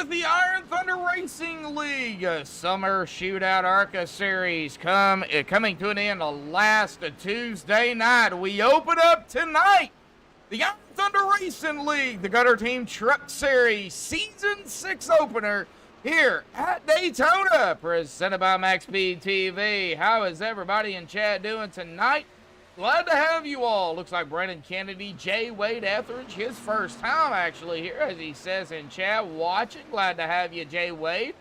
with the Iron Thunder Racing League Summer Shootout ARCA Series coming to an end last Tuesday night. We open up tonight the Iron Thunder Racing League, the Gutter Team Truck Series Season 6 opener here at Daytona, presented by MaxSpeed TV. How is everybody in chat doing tonight? Glad to have you all. Looks like Brendan Kennedy, Jay Wade Etheridge, his first time actually here, as he says in chat, watching. Glad to have you, Jay Wade.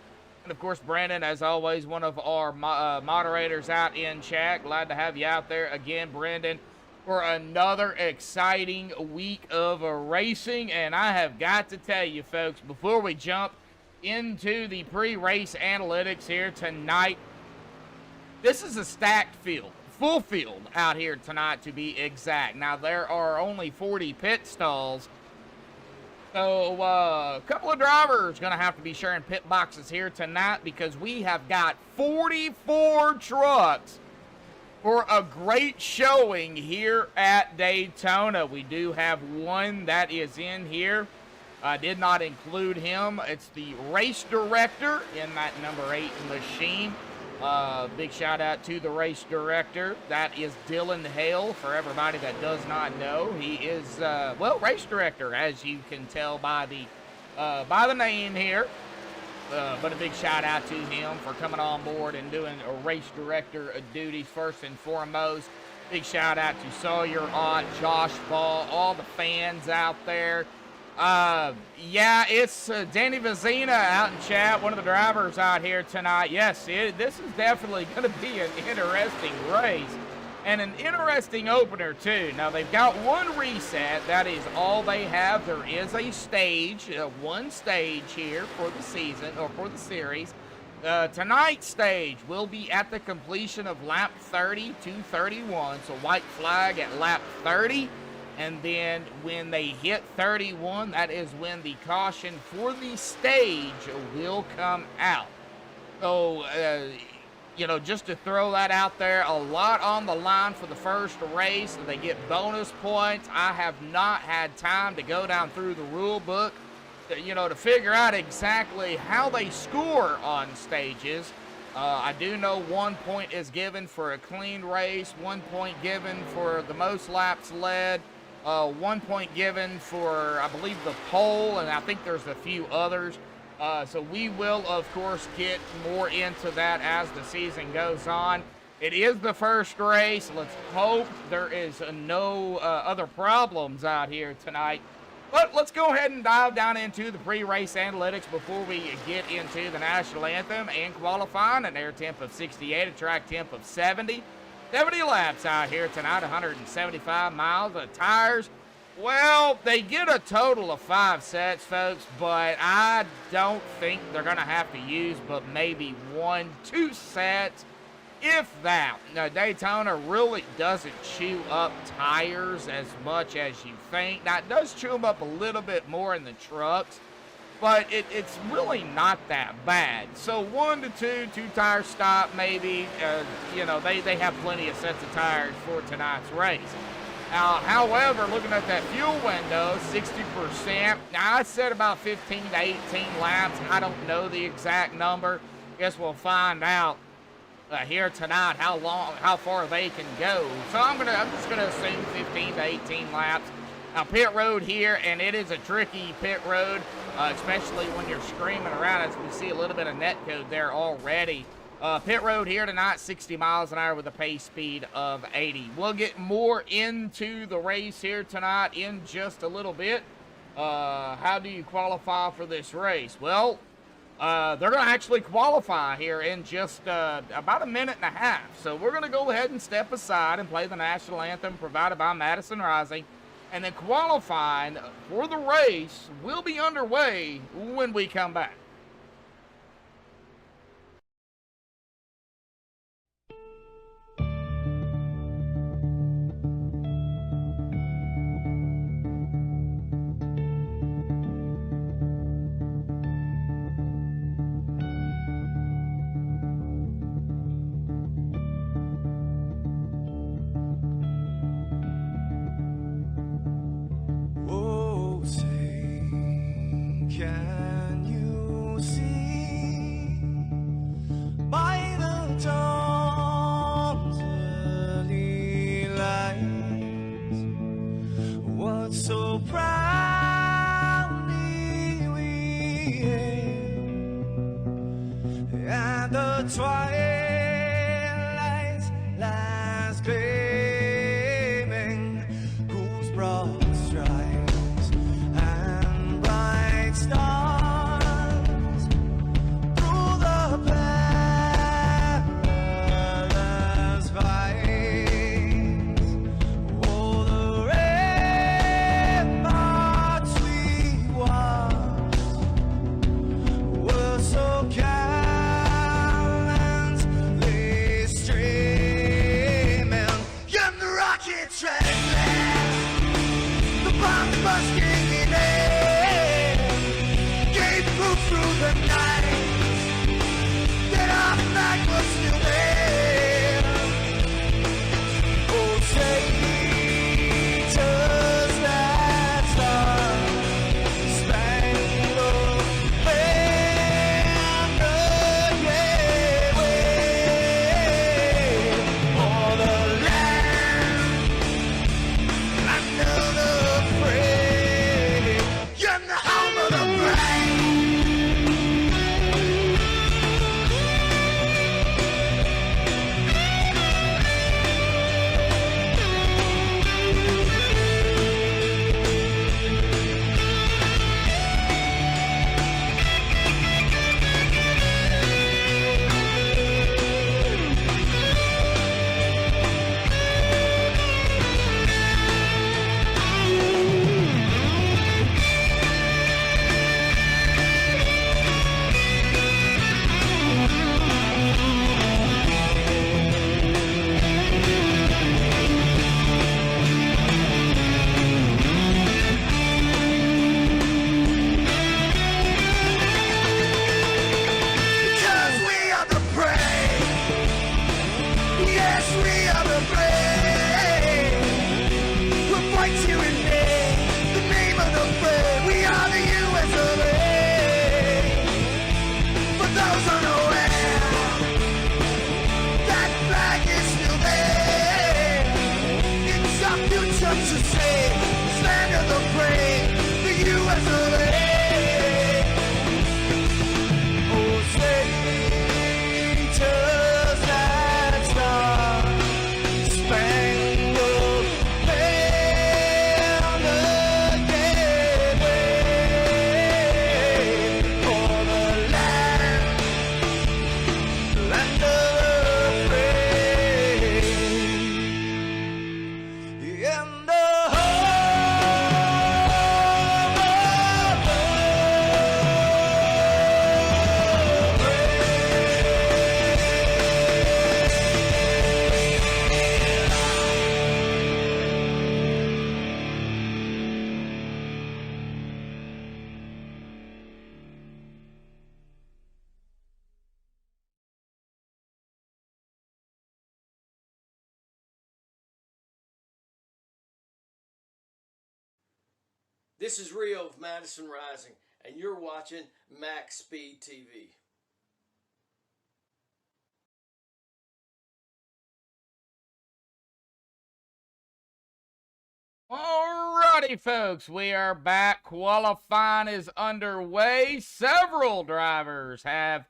And of course, Brandon, as always, one of our moderators out in chat. Glad to have you out there again, Brendan, for another exciting week of racing. And I have got to tell you, folks, before we jump into the pre-race analytics here tonight, this is a stacked field. Full field out here tonight, to be exact. Now, there are only 40 pit stalls, so a couple of drivers going to have to be sharing pit boxes here tonight, because we have got 44 trucks for a great showing here at Daytona. We do have one that is in here. I did not include him. It's the race director in that number 8 machine. Big shout out to the race director. That is Dylan Hale. For everybody that does not know, he is race director, as you can tell by the name here. But a big shout out to him for coming on board and doing a race director duties first and foremost. Big shout out to Sawyer Ott, Josh Ball, all the fans out there. Yeah, it's Danny Vizina out in chat, one of the drivers out here tonight. Yes, this is definitely going to be an interesting race and an interesting opener, too. Now, they've got one reset. That is all they have. There is a stage, one stage here for the season, or for the series. Tonight's stage will be at the completion of lap 30 to 31, so white flag at lap 30. And then when they hit 31, that is when the caution for the stage will come out. So, just to throw that out there, a lot on the line for the first race. They get bonus points. I have not had time to go down through the rule book, to figure out exactly how they score on stages. I do know 1 point is given for a clean race, 1 point given for the most laps led. 1 point given for, I believe, the pole, and I think there's a few others. So we will, of course, get more into that as the season goes on. It is the first race. Let's hope there is no other problems out here tonight. But let's go ahead and dive down into the pre-race analytics before we get into the national anthem and qualifying. An air temp of 68, a track temp of 70. 70 laps out here tonight, 175 miles. The tires, well, they get a total of 5 sets, folks, but I don't think they're going to have to use but maybe 1-2 sets, if that. Now, Daytona really doesn't chew up tires as much as you think. Now, it does chew them up a little bit more in the trucks, but it's really not that bad. So 1 to 2 tire stop maybe. They have plenty of sets of tires for tonight's race. However, looking at that fuel window, 60%. Now, I said about 15 to 18 laps. I don't know the exact number. Guess we'll find out here tonight how far they can go. So I'm just gonna assume 15 to 18 laps. Now, pit road here, and it is a tricky pit road, especially when you're screaming around, as we see a little bit of net code there already. Pit road here tonight, 60 miles an hour with a pace speed of 80. We'll get more into the race here tonight in just a little bit. How do you qualify for this race? Well, they're going to actually qualify here in just about a minute and a half. So we're going to go ahead and step aside and play the national anthem provided by Madison Rising. And then qualifying for the race will be underway when we come back. Oh, say, can you the twilight's last gleaming, cool's broad stripes and bright stars through the perilous fights. Oh, the ramparts we watched were so gallantly streaming, and the rockets trembling, the bombs bursting in air, gave proof through the night that our flag was still there. Oh, traitors that star-spangled banner gave way for the land under the free, and the home of the brave. Because we are the brave. Yes, we are the brave. We'll fight you in the name of the brave. We are the US of A. For those unaware, that flag is still there. It's our future to save. Stand of the brave, the US of A. Oh, traitors that star-spangled banner gave way for the land of the free, and the This is Rio of Madison Rising, and you're watching Max Speed TV. Alrighty, folks, we are back. Qualifying is underway. Several drivers have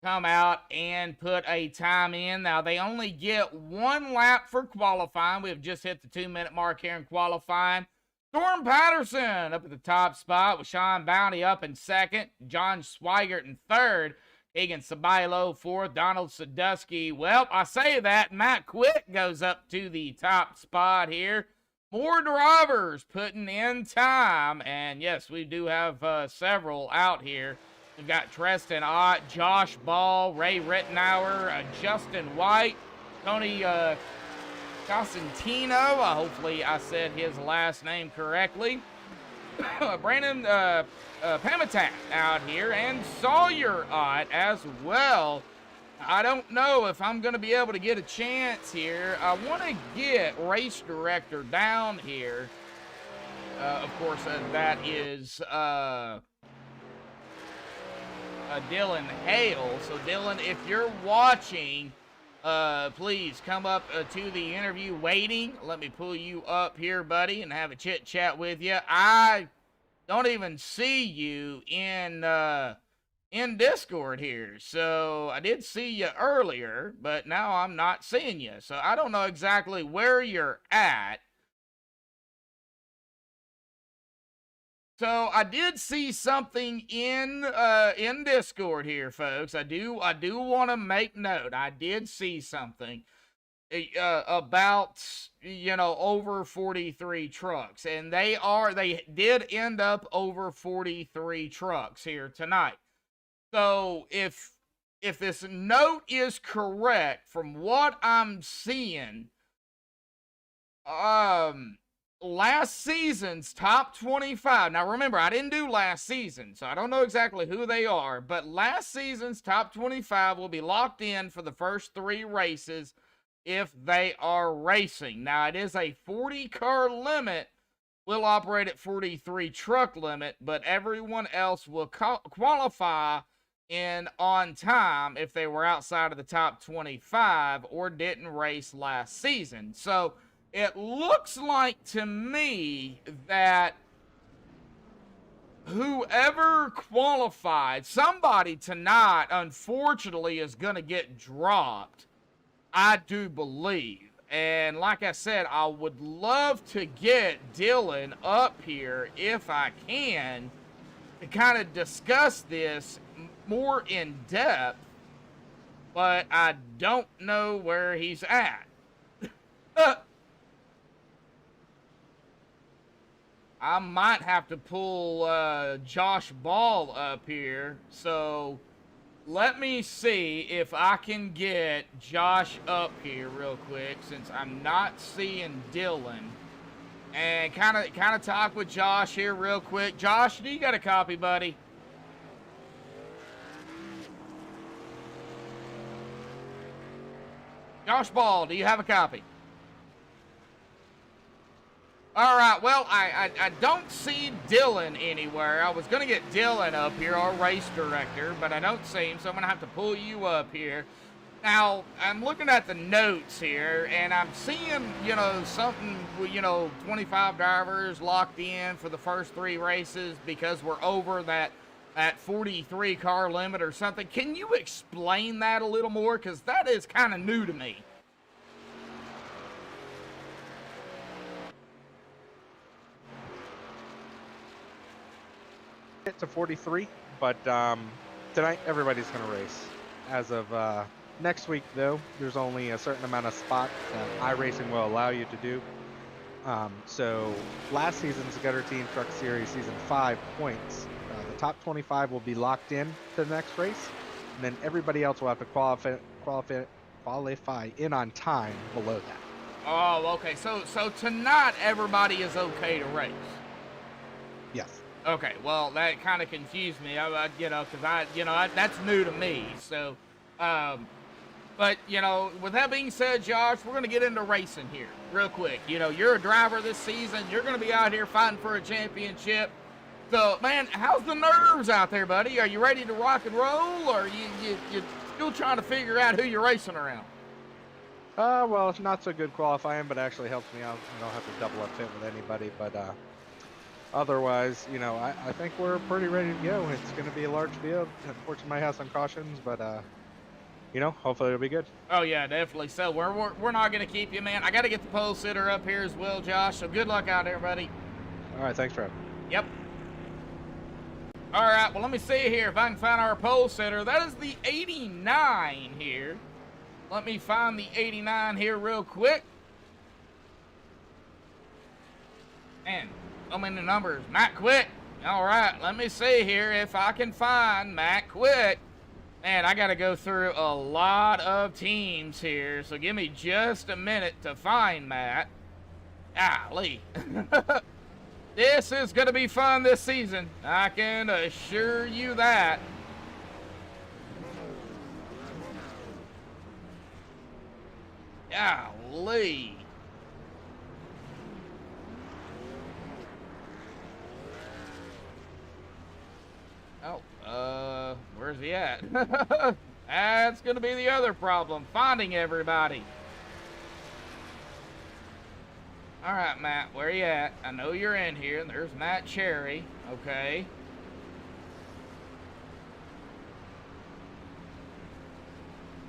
come out and put a time in. Now, they only get one lap for qualifying. We have just hit the 2-minute mark here in qualifying. Storm Patterson up at the top spot with Sean Bounty up in second. John Swigert in third. Egan Sabailo fourth. Donald Sadusky. Well, I say that. Matt Quick goes up to the top spot here. More drivers putting in time. And yes, we do have several out here. We've got Treston Ott, Josh Ball, Ray Rittenauer, Justin White, Tony Cosentino. Hopefully I said his last name correctly. Brandon Pamitat out here, and Sawyer Ott as well. I don't know if I'm going to be able to get a chance here. I want to get race director down here. Of course, that is Dylan Hale. So, Dylan, if you're watching, please come up to the interview waiting. Let me pull you up here, buddy, and have a chit chat with you. I don't even see you in in Discord here. So I did see you earlier, but now I'm not seeing you. So I don't know exactly where you're at. So I did see something in Discord here, folks. I do want to make note. I did see something about, you know, over 43 trucks, and they did end up over 43 trucks here tonight. So if this note is correct from what I'm seeing, last season's top 25. Now remember, I didn't do last season, so I don't know exactly who they are, but last season's top 25 will be locked in for the first 3 races if they are racing. Now it is a 40 car limit. Will operate at 43 truck limit, but everyone else will qualify in on time if they were outside of the top 25 or didn't race last season. So it looks like to me that whoever qualified, somebody tonight, unfortunately, is going to get dropped, I do believe. And like I said, I would love to get Dylan up here if I can to kind of discuss this more in depth, but I don't know where he's at. I might have to pull Josh Ball up here, so let me see if I can get Josh up here real quick, since I'm not seeing Dylan, and kind of talk with Josh here real quick. Josh, do you got a copy, buddy? Josh Ball, do you have a copy? All right, well, I don't see Dylan anywhere. I was going to get Dylan up here, our race director, but I don't see him, so I'm going to have to pull you up here. Now, I'm looking at the notes here, and I'm seeing, you know, something, you know, 25 drivers locked in for the first 3 races because we're over that 43 car limit or something. Can you explain that a little more? Because that is kind of new to me. To 43, but tonight everybody's going to race. As of next week, though, there's only a certain amount of spots that iRacing will allow you to do. So last season's Gutter Team Truck Series Season 5 points, the top 25 will be locked in to the next race, and then everybody else will have to qualify in on time below that. Oh, okay. So tonight everybody is okay to race. Yes. Okay, well, that kind of confused me, you know, because that's new to me, so, but, you know, with that being said, Josh, we're going to get into racing here real quick. You know, you're a driver this season, you're going to be out here fighting for a championship, so, man, how's the nerves out there, buddy? Are you ready to rock and roll, or you still trying to figure out who you're racing around? Well, it's not so good qualifying, but actually helps me out. I don't have to double up fit with anybody, but, otherwise, you know, I think we're pretty ready to go. It's going to be a large field. Unfortunately, might have some cautions, but, you know, hopefully it'll be good. Oh, yeah, definitely. So we're not going to keep you, man. I got to get the pole sitter up here as well, Josh. So good luck out there, buddy. All right, thanks, Trev. Yep. All right, well, let me see here if I can find our pole sitter. That is the 89 here. Let me find the 89 here real quick. And so many numbers. Matt Quick. All right, let me see here if I can find Matt Quick. Man, I got to go through a lot of teams here, so give me just a minute to find Matt. Golly. This is going to be fun this season. I can assure you that. Golly. Oh, where's he at? That's gonna be the other problem, finding everybody. All right, Matt, where you at? I know you're in here, and there's Matt Cherry, okay.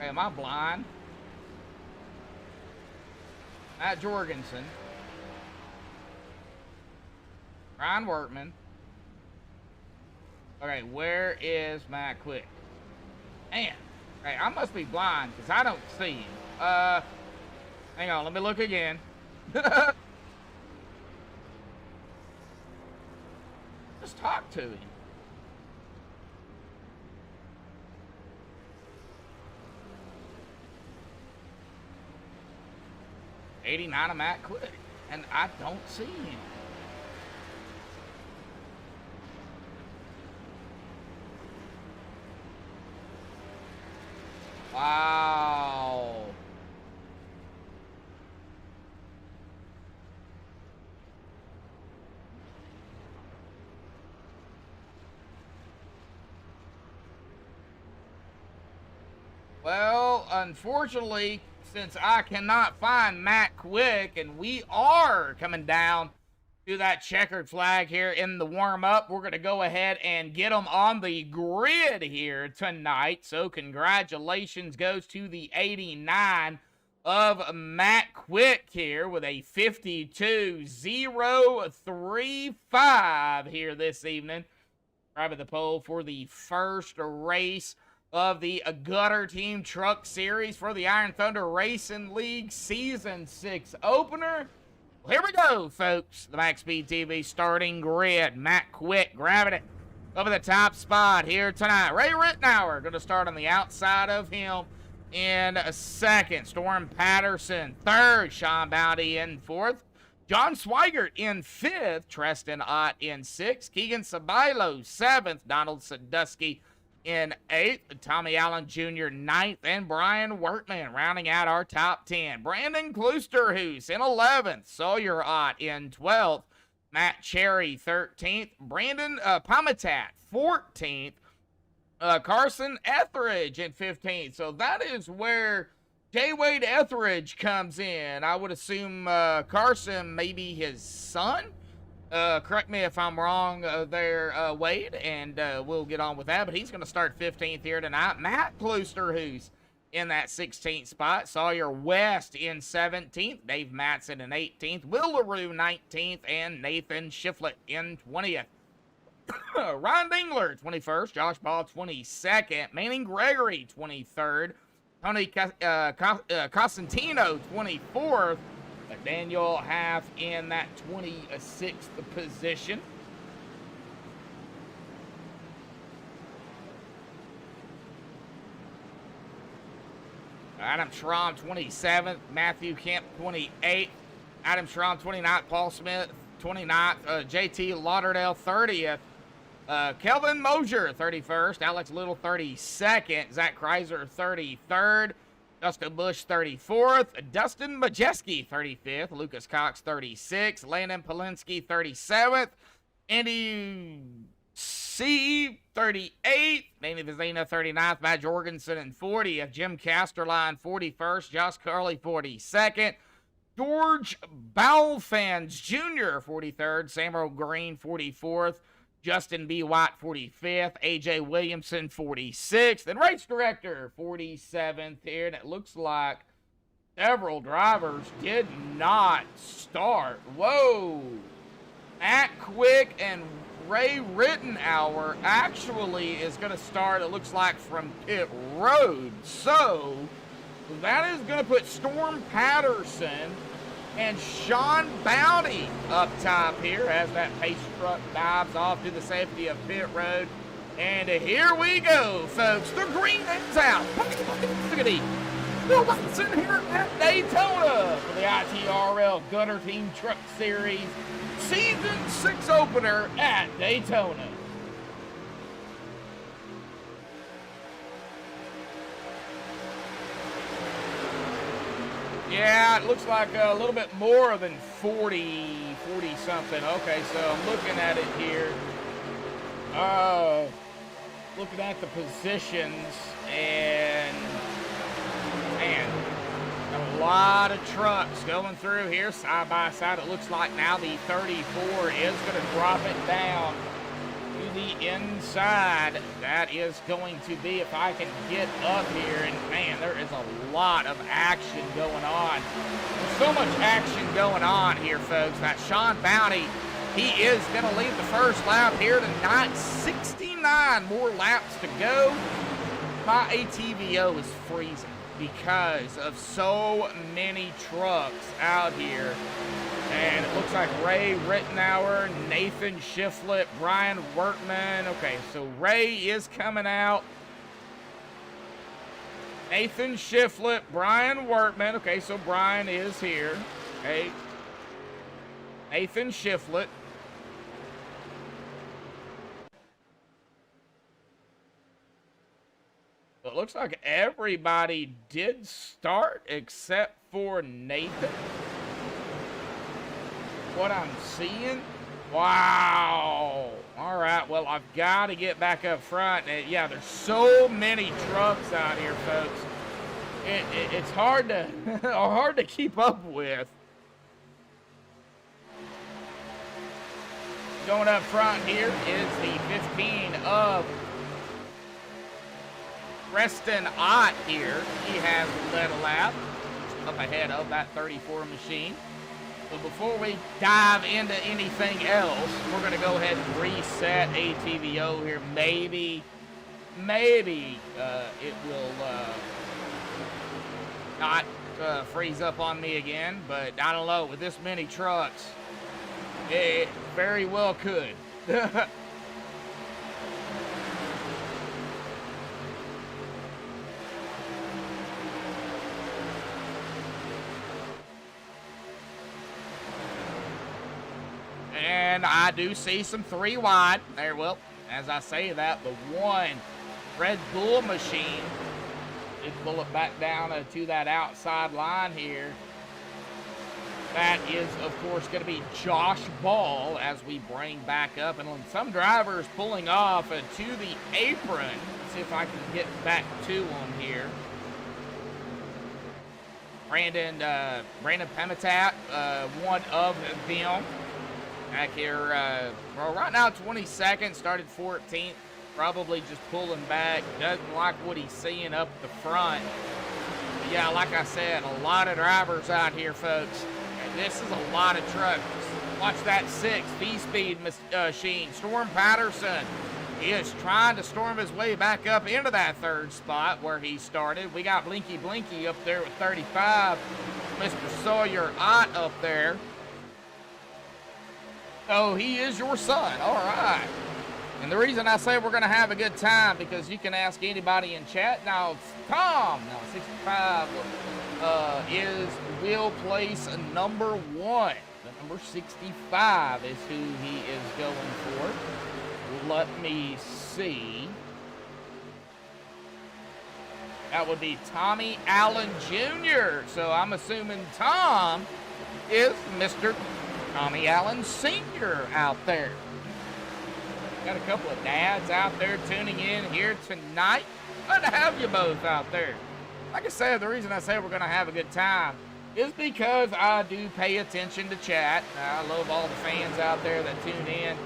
Okay, am I blind? Matt Jorgensen. Ryan Workman. Okay, where is Matt Quick? Man, okay, I must be blind because I don't see him. Hang on, let me look again. Just talk to him. '89 of Matt Quick, and I don't see him. Wow. Well, unfortunately, since I cannot find Matt Quick, and we are coming down to that checkered flag here in the warm-up, we're going to go ahead and get them on the grid here tonight. So congratulations goes to the 89 of Matt Quick here with a 52.035 here this evening. Grabbing the pole for the first race of the Gutter Team Truck Series for the Iron Thunder Racing League Season 6 opener. Well, here we go, folks. The Max Speed TV starting grid. Matt Quick grabbing it over the top spot here tonight. Ray Rittenauer going to start on the outside of him in a second. Storm Patterson third. Sean Bounty in fourth. John Swigert in fifth. Treston Ott in sixth. Keegan Sabilo seventh. Donald Sadusky in 8th, Tommy Allen Jr. 9th, and Brian Workman rounding out our top 10. Brandon Kloosterhoos in 11th, Sawyer Ott in 12th, Matt Cherry 13th, Brandon Pomatat 14th, Carson Etheridge in 15th. So that is where J. Wade Etheridge comes in. I would assume Carson may be his son. Correct me if I'm wrong there, Wade, and we'll get on with that. But he's going to start 15th here tonight. Matt Kloosterhoos in that 16th spot. Sawyer West in 17th. Dave Matson in 18th. Will LaRue 19th. And Nathan Shiflett in 20th. Ryan Dingler 21st. Josh Ball 22nd. Manning Gregory 23rd. Tony Cosentino 24th. Daniel Half in that 26th position. Adam Schramm 27th. Matthew Kemp 28th. Adam Schramm 29th. Paul Smith 29th. JT Lauderdale 30th. Kelvin Mosier 31st. Alex Little 32nd. Zach Kreiser 33rd. Dustin Bush, 34th. Dustin Majeski, 35th. Lucas Cox, 36th. Landon Polinsky, 37th. Andy C, 38th. Danny Vizina, 39th. Matt Jorgensen in 40th. Jim Casterline, 41st. Josh Curley, 42nd. George Bowfans Jr., 43rd. Samuel Green, 44th. Justin B. White, 45th. A.J. Williamson, 46th. And race director, 47th here. And it looks like several drivers did not start. Whoa. Matt Quick and Ray Rittenauer actually is going to start, it looks like, from pit road. So that is going to put Storm Patterson and Sean Bounty up top here as that pace truck dives off to the safety of pit road. And here we go, folks. The green is out. Look at these. Bill Watson here at Daytona for the ITRL Gutter Team Truck Series Season 6 opener at Daytona. Yeah, it looks like a little bit more than 40 something. Okay, so I'm looking at it here. Looking at the positions, and man, a lot of trucks going through here side by side. It looks like now the 34 is going to drop it down to the inside. That is going to be, if I can get up here, and man, there is a lot of action going on. There's so much action going on here, folks. That Sean Bounty, he is going to lead the first lap here tonight. 69 more laps to go. My ATVO is freezing because of so many trucks out here. And it looks like Ray Rittenauer, Nathan Shiflett, Brian Workman. Okay, so Ray is coming out. Nathan Shiflett, Brian Workman. Okay, so Brian is here. Okay. Nathan Shiflett. It looks like everybody did start except for Nathan. What I'm seeing. Wow. All right, well, I've got to get back up front. Yeah, there's so many trucks out here, folks. It's hard to hard to keep up with. Going up front here is the 15 of Preston Ott here. He has led a lap up ahead of that 34 machine. But before we dive into anything else, we're going to go ahead and reset ATVO here. Maybe it will not freeze up on me again, but I don't know. With this many trucks, it very well could. And I do see some 3 wide. There, well, as I say that, the one Red Bull machine did pull it back down to that outside line here. That is, of course, going to be Josh Ball as we bring back up. And some drivers pulling off to the apron. Let's see if I can get back to them here. Brandon Pemitat, one of them. Back here, well, right now 22nd, started 14th, probably just pulling back, doesn't like what he's seeing up the front. But yeah, like I said, a lot of drivers out here, folks. And this is a lot of trucks. Watch that 6 V-Speed machine. Storm Patterson, he is trying to storm his way back up into that 3rd spot where he started. We got Blinky Blinky up there with 35, Mr. Sawyer Ott up there. Oh, he is your son. All right. And the reason I say we're going to have a good time, because you can ask anybody in chat. Now, Tom, 65 will place number 1. The number 65 is who he is going for. Let me see. That would be Tommy Allen Jr. So I'm assuming Tom is Mr. Tommy Allen Sr. out there. Got a couple of dads out there tuning in here tonight. Glad to have you both out there. Like I said, the reason I say we're going to have a good time is because I do pay attention to chat. I love all the fans out there that tune in.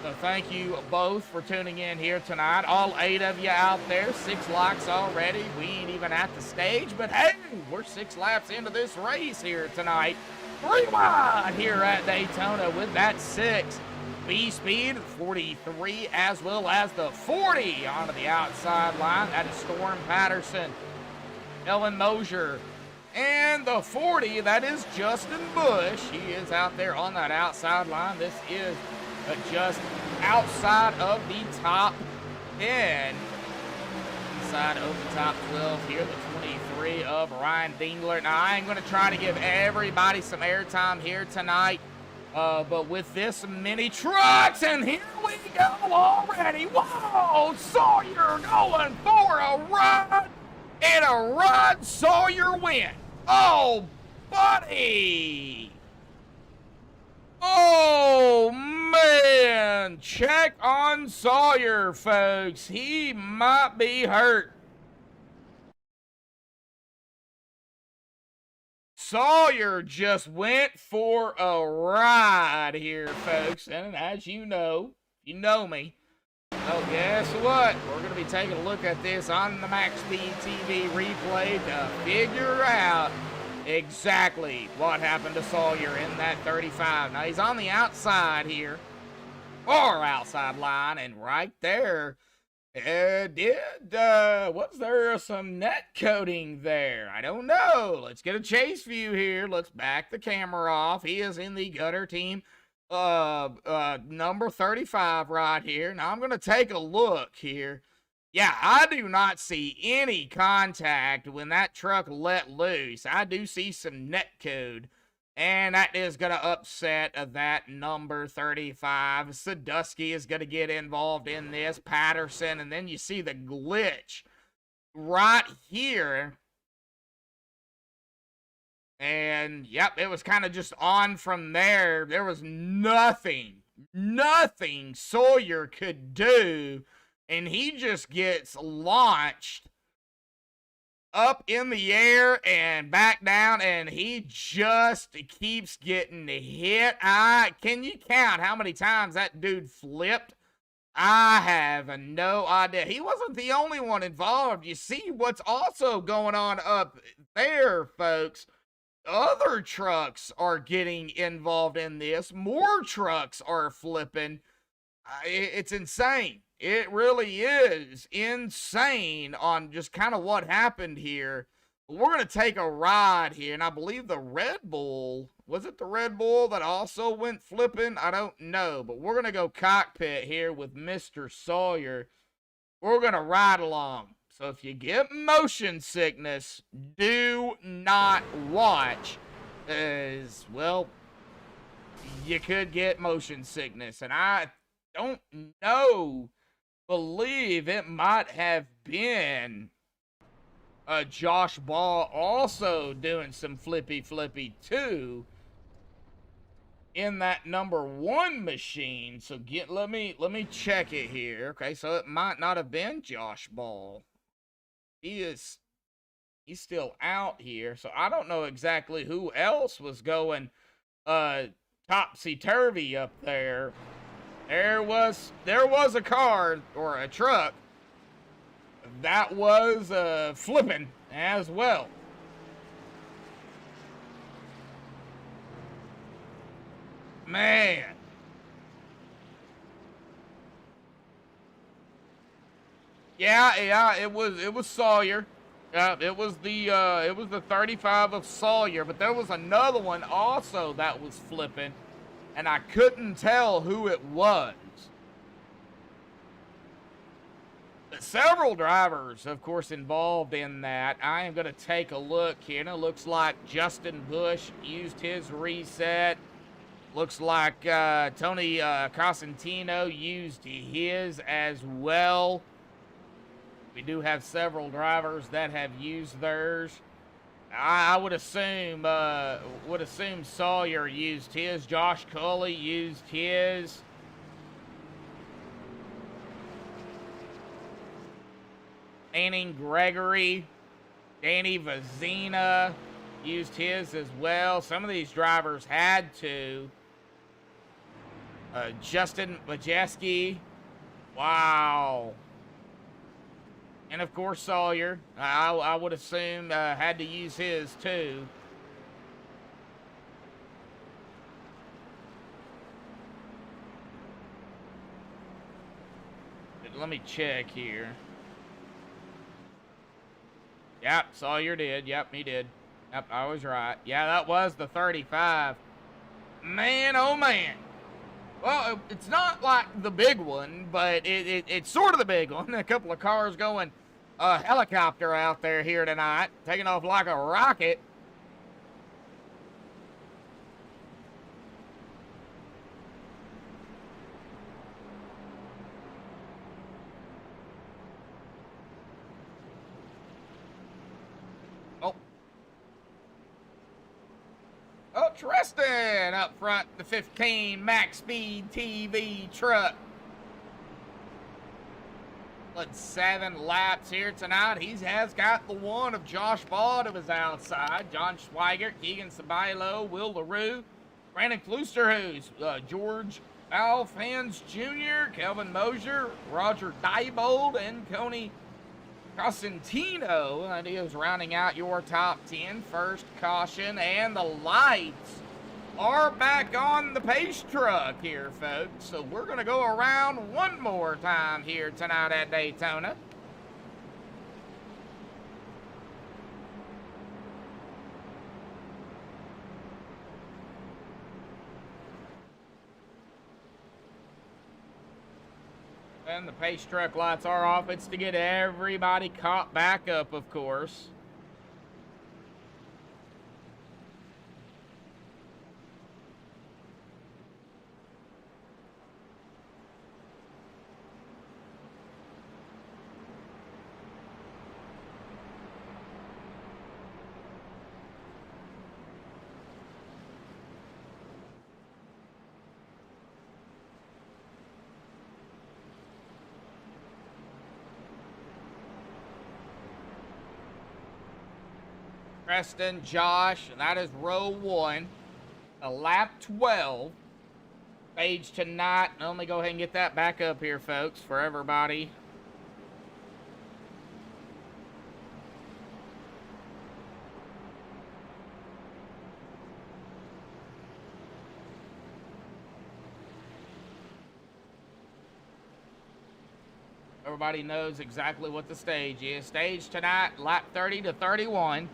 So thank you both for tuning in here tonight. All 8 of you out there, 6 likes already. We ain't even at the stage, but hey, we're 6 laps into this race here tonight. 3 wide here at Daytona with that 6. B-Speed, 43, as well as the 40 onto the outside line. That is Storm Patterson, Ellen Mosier, and the 40, that is Justin Bush. He is out there on that outside line. This is just outside of the top 10. Inside of the top 12 here, the 23 of Ryan Dingler. Now, I ain't going to try to give everybody some airtime here tonight, but with this many trucks, and here we go already. Whoa, Sawyer going for a run, and a run, Sawyer win. Oh, buddy. Oh, man. Check on Sawyer, folks. He might be hurt. Sawyer just went for a ride here, folks. And as you know me, Well, guess what? We're going to be taking a look at this on the Max Speed TV replay to figure out exactly what happened to Sawyer in that 35. Now, he's on the outside here, far outside line, and right there, was there some net coating there? I don't know. Let's get a chase view here. Let's back the camera off. He is in the gutter team number 35 right here. Now I'm going to take a look here. Yeah, I do not see any contact when that truck let loose. I do see some net code, and that is going to upset that number 35. Sadusky is going to get involved in this, Patterson, and then you see the glitch right here. And, yep, it was kind of just on from there. There was nothing Sawyer could do, and he just gets launched up in the air and back down, and he just keeps getting hit. Can you count how many times that dude flipped? I have no idea. He wasn't the only one involved. You see what's also going on up there, folks. Other trucks are getting involved in this. More trucks are flipping. It's insane. It really is insane on just kind of what happened here. We're going to take a ride here, and I believe the Red Bull, was it the Red Bull that also went flipping? I don't know, but we're going to go cockpit here with Mr. Sawyer. We're going to ride along. So if you get motion sickness, do not watch, as, well, you could get motion sickness. And I don't believe it might have been Josh Ball also doing some flippy too in that number 1 machine. So let me check it here. Okay, so it might not have been Josh Ball. He's still out here, so I don't know exactly who else was going topsy-turvy up there. There was a car or a truck that was flipping as well. Man. Yeah, it was Sawyer. It was the 35 of Sawyer, but there was another one also that was flipping, and I couldn't tell who it was. But several drivers, of course, involved in that. I am going to take a look here, and it looks like Justin Bush used his reset. Looks like Tony Cosentino used his as well. We do have several drivers that have used theirs. I would assume Sawyer used his. Josh Culley used his. Anning Gregory, Danny Vazina used his as well. Some of these drivers had to. Justin Majeski. Wow. And of course Sawyer, I would assume had to use his too. But let me check here. Yep, Sawyer did. Yep, he did. Yep, I was right. Yeah, that was the 35. Man, oh man. Well, it's not like the big one, but it's sort of the big one. A couple of cars going helicopter out there here tonight, taking off like a rocket. Oh, Tristan up front, the 15 Max Speed TV truck. Led 7 laps here tonight. He has got the one of Josh Ball to his outside. John Schweigert, Keegan Sabilo, Will LaRue, Brandon Kloosterhuis, George Al Fans Jr., Kelvin Mosier, Roger Diebold, and Coney Cosentino. That is rounding out your top 10. First caution, and the lights are back on the pace truck here, folks. So we're going to go around one more time here tonight at Daytona. And the pace truck lights are off. It's to get everybody caught back up, of course. Preston, Josh, that is row 1. A lap 12. Stage tonight. Let me go ahead and get that back up here, folks, for everybody. Everybody knows exactly what the stage is. Stage tonight, lap 30 to 31.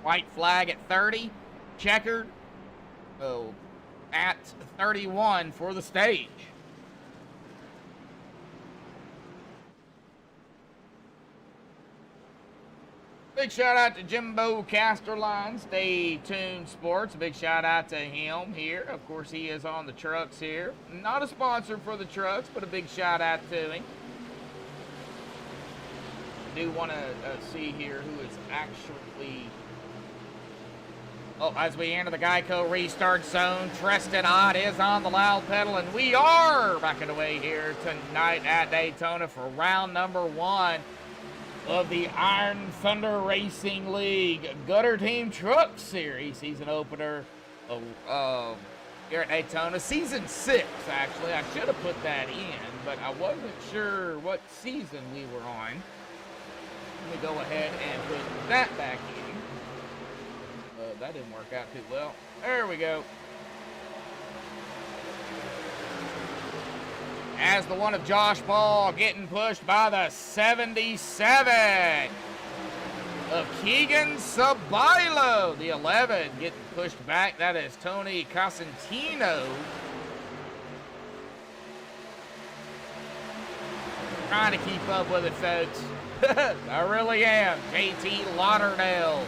White flag at 30, checkered at 31 for the stage. Big shout out to Jimbo Casterline, Stay Tuned Sports. Big shout out to him here. Of course, he is on the trucks here. Not a sponsor for the trucks, but a big shout out to him. I do want to see here who is actually... Oh, as we enter the Geico restart zone, Tristan Ott is on the loud pedal, and we are backing away here tonight at Daytona for round number 1 of the Iron Thunder Racing League Gutter Team Truck Series season opener here at Daytona. Season 6, actually. I should have put that in, but I wasn't sure what season we were on. Let me go ahead and put that back in. That didn't work out too well. There we go. As the one of Josh Ball getting pushed by the 77 of Keegan Sabilo. The 11 getting pushed back. That is Tony Cosentino. Trying to keep up with it, folks. I really am. JT Lauderdale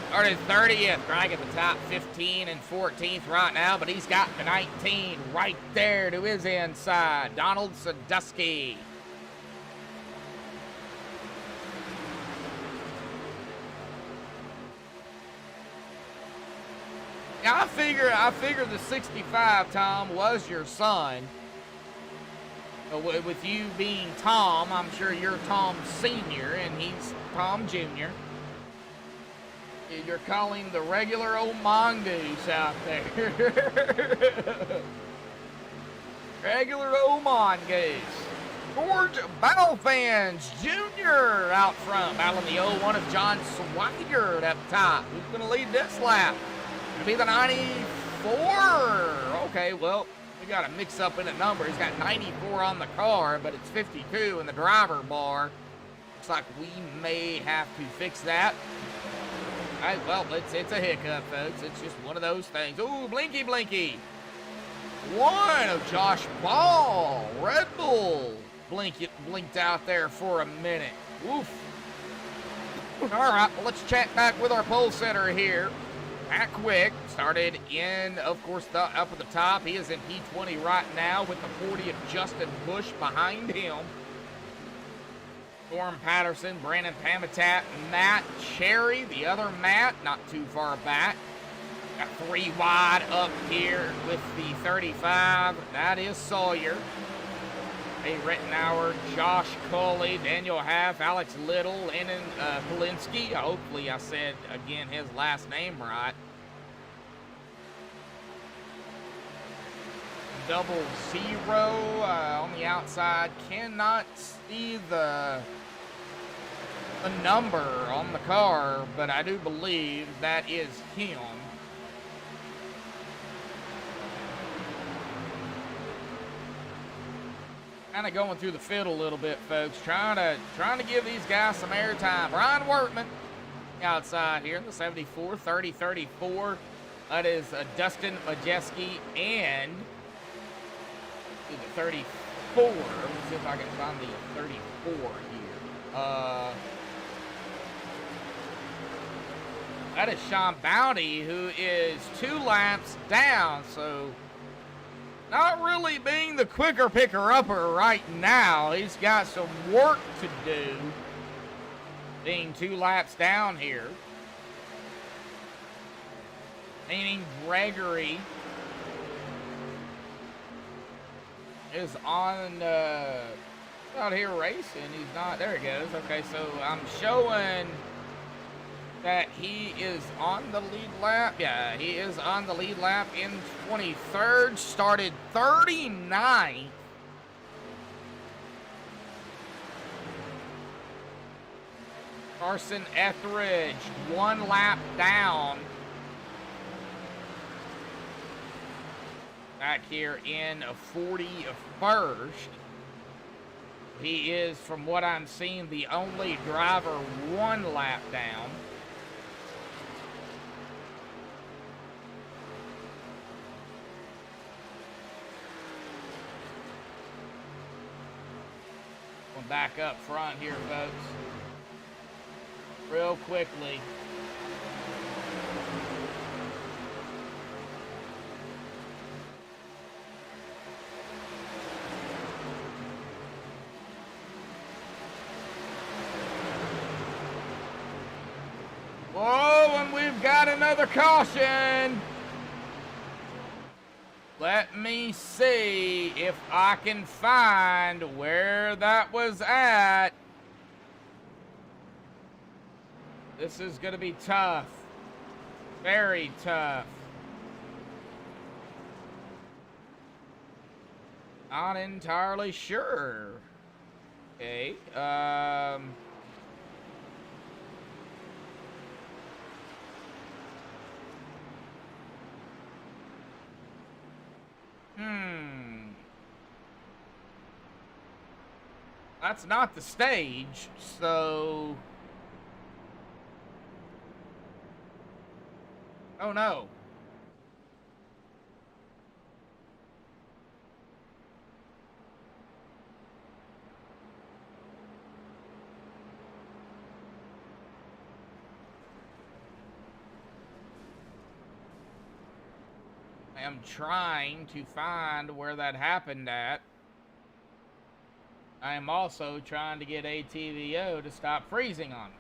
started 30th, right at the top 15 and 14th right now, but he's got the 19 right there to his inside. Donald Sadusky. Now I figure the 65, Tom, was your son. With you being Tom, I'm sure you're Tom Sr. and he's Tom Jr. You're calling the regular old mongoose out there. Regular old mongoose. George Balfans Jr. out front, battling the 01 of John Swigert up top. Who's going to lead this lap? Going to be the 94. Okay, well, we got a mix up in the number. He's got 94 on the car, but it's 52 in the driver bar. Looks like we may have to fix that. All right, well, it's a hiccup, folks. It's just one of those things. Ooh, blinky, blinky. One of Josh Ball. Red Bull blinked out there for a minute. Woof. All right, well, let's chat back with our pole setter here. Matt Quick started in, of course, up at the top. He is in P20 right now with the 40 of Justin Bush behind him. Storm Patterson, Brandon Pamitat, Matt Cherry, the other Matt, not too far back. Got 3 wide up here with the 35. That is Sawyer. Hey, Rittenauer, Josh Coley, Daniel Half, Alex Little, Enan Polinsky. Hopefully I said, again, his last name right. double zero on the outside. Cannot see the number on the car, but I do believe that is him. Kind of going through the field a little bit, folks. Trying to give these guys some airtime. Brian Workman outside here in the 74, 30-34. That is Dustin Majeski and the 34. Let's see if I can find the 34 here. That is Sean Bounty, who is 2 laps down, so not really being the quicker picker-upper right now. He's got some work to do, being 2 laps down here. Meaning Gregory is on out here racing. He's not. There he goes. Okay, so I'm showing that he is on the lead lap. Yeah, he is on the lead lap in 23rd. Started 39th. Carson Etheridge, 1 lap down. Back here in 41st. He is, from what I'm seeing, the only driver 1 lap down. Going back up front here, folks. Real quickly. Whoa, and we've got another caution. Let me see if I can find where that was at. This is going to be tough. Very tough. Not entirely sure. Okay. That's not the stage, so... Oh no. I am trying to find where that happened at. I am also trying to get ATVO to stop freezing on me.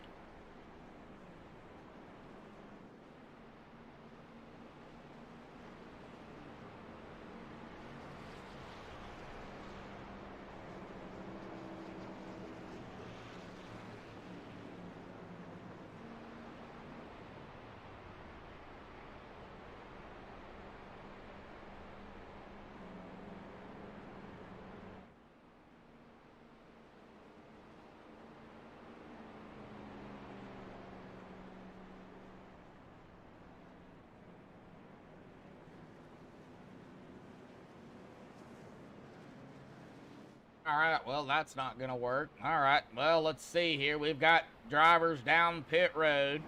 All right, well, that's not going to work. All right, well, let's see here. We've got drivers down pit road.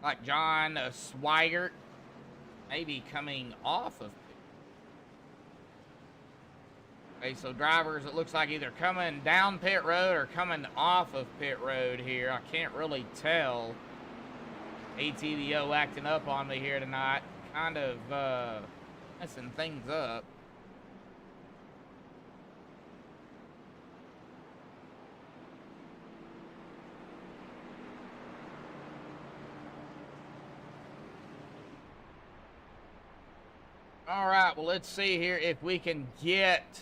Like John Swigert, maybe coming off of pit. Okay, so drivers, it looks like either coming down pit road or coming off of pit road here. I can't really tell. ATVO acting up on me here tonight. Kind of messing things up. All right, well, let's see here if we can get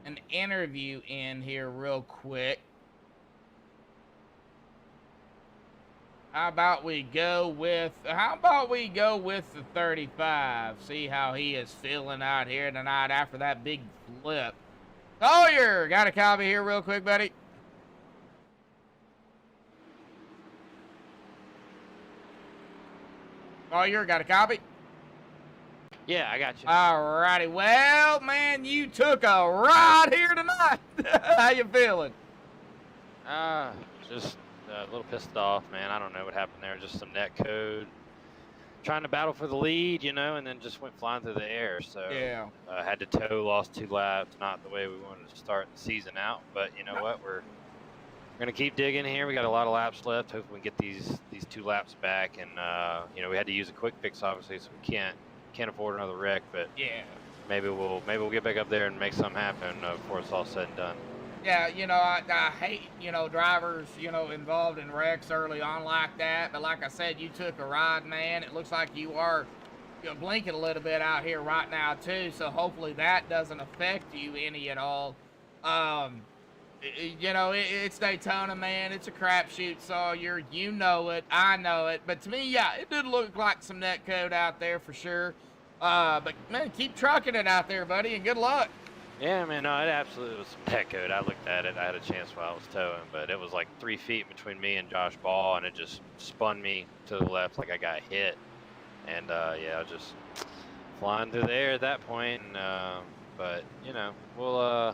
an interview in here real quick. How about we go with the 35? See how he is feeling out here tonight after that big flip. Sawyer, got a copy here real quick, buddy? Sawyer, got a copy? Yeah, I got you. All righty. Well, man, you took a ride here tonight. How you feeling? Just a little pissed off, man. I don't know what happened there. Just some net code. Trying to battle for the lead, you know, and then just went flying through the air. So Yeah. Had to tow, lost 2 laps. Not the way we wanted to start the season out, but you know what? We're gonna keep digging here. We got a lot of laps left. Hopefully, we can get these 2 laps back. And you know, we had to use a quick fix, obviously, so we can't afford another wreck. But Yeah. maybe we'll get back up there and make something happen before it's all said and done. Yeah, you know, I hate, you know, drivers, you know, involved in wrecks early on like that. But like I said, you took a ride, man. It looks like you are blinking a little bit out here right now, too. So hopefully that doesn't affect you any at all. You know, it's Daytona, man. It's a crapshoot, Sawyer. You know it. I know it. But to me, yeah, it did look like some net code out there for sure. But, man, keep trucking it out there, buddy, and good luck. Yeah, man, no, it absolutely was some net code. I looked at it. I had a chance while I was towing, but it was like 3 feet between me and Josh Ball, and it just spun me to the left like I got hit. And, yeah, I was just flying through the air at that point. And, but, you know, we'll,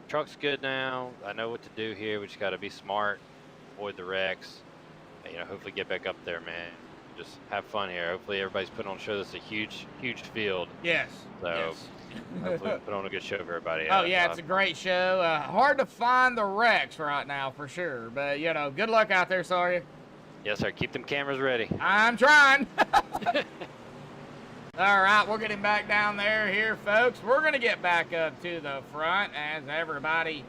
truck's good now. I know what to do here. We just got to be smart, avoid the wrecks, and, you know, hopefully get back up there, man. Just have fun here. Hopefully everybody's putting on a show. This is a huge field. Yes. So yes. hopefully we put on a good show for everybody. Oh, yeah, it's a great show. Hard to find the wrecks right now for sure. But, you know, good luck out there, Sawyer. Yes, sir. Keep them cameras ready. I'm trying. All right, we're getting back down there here, folks. We're going to get back up to the front as everybody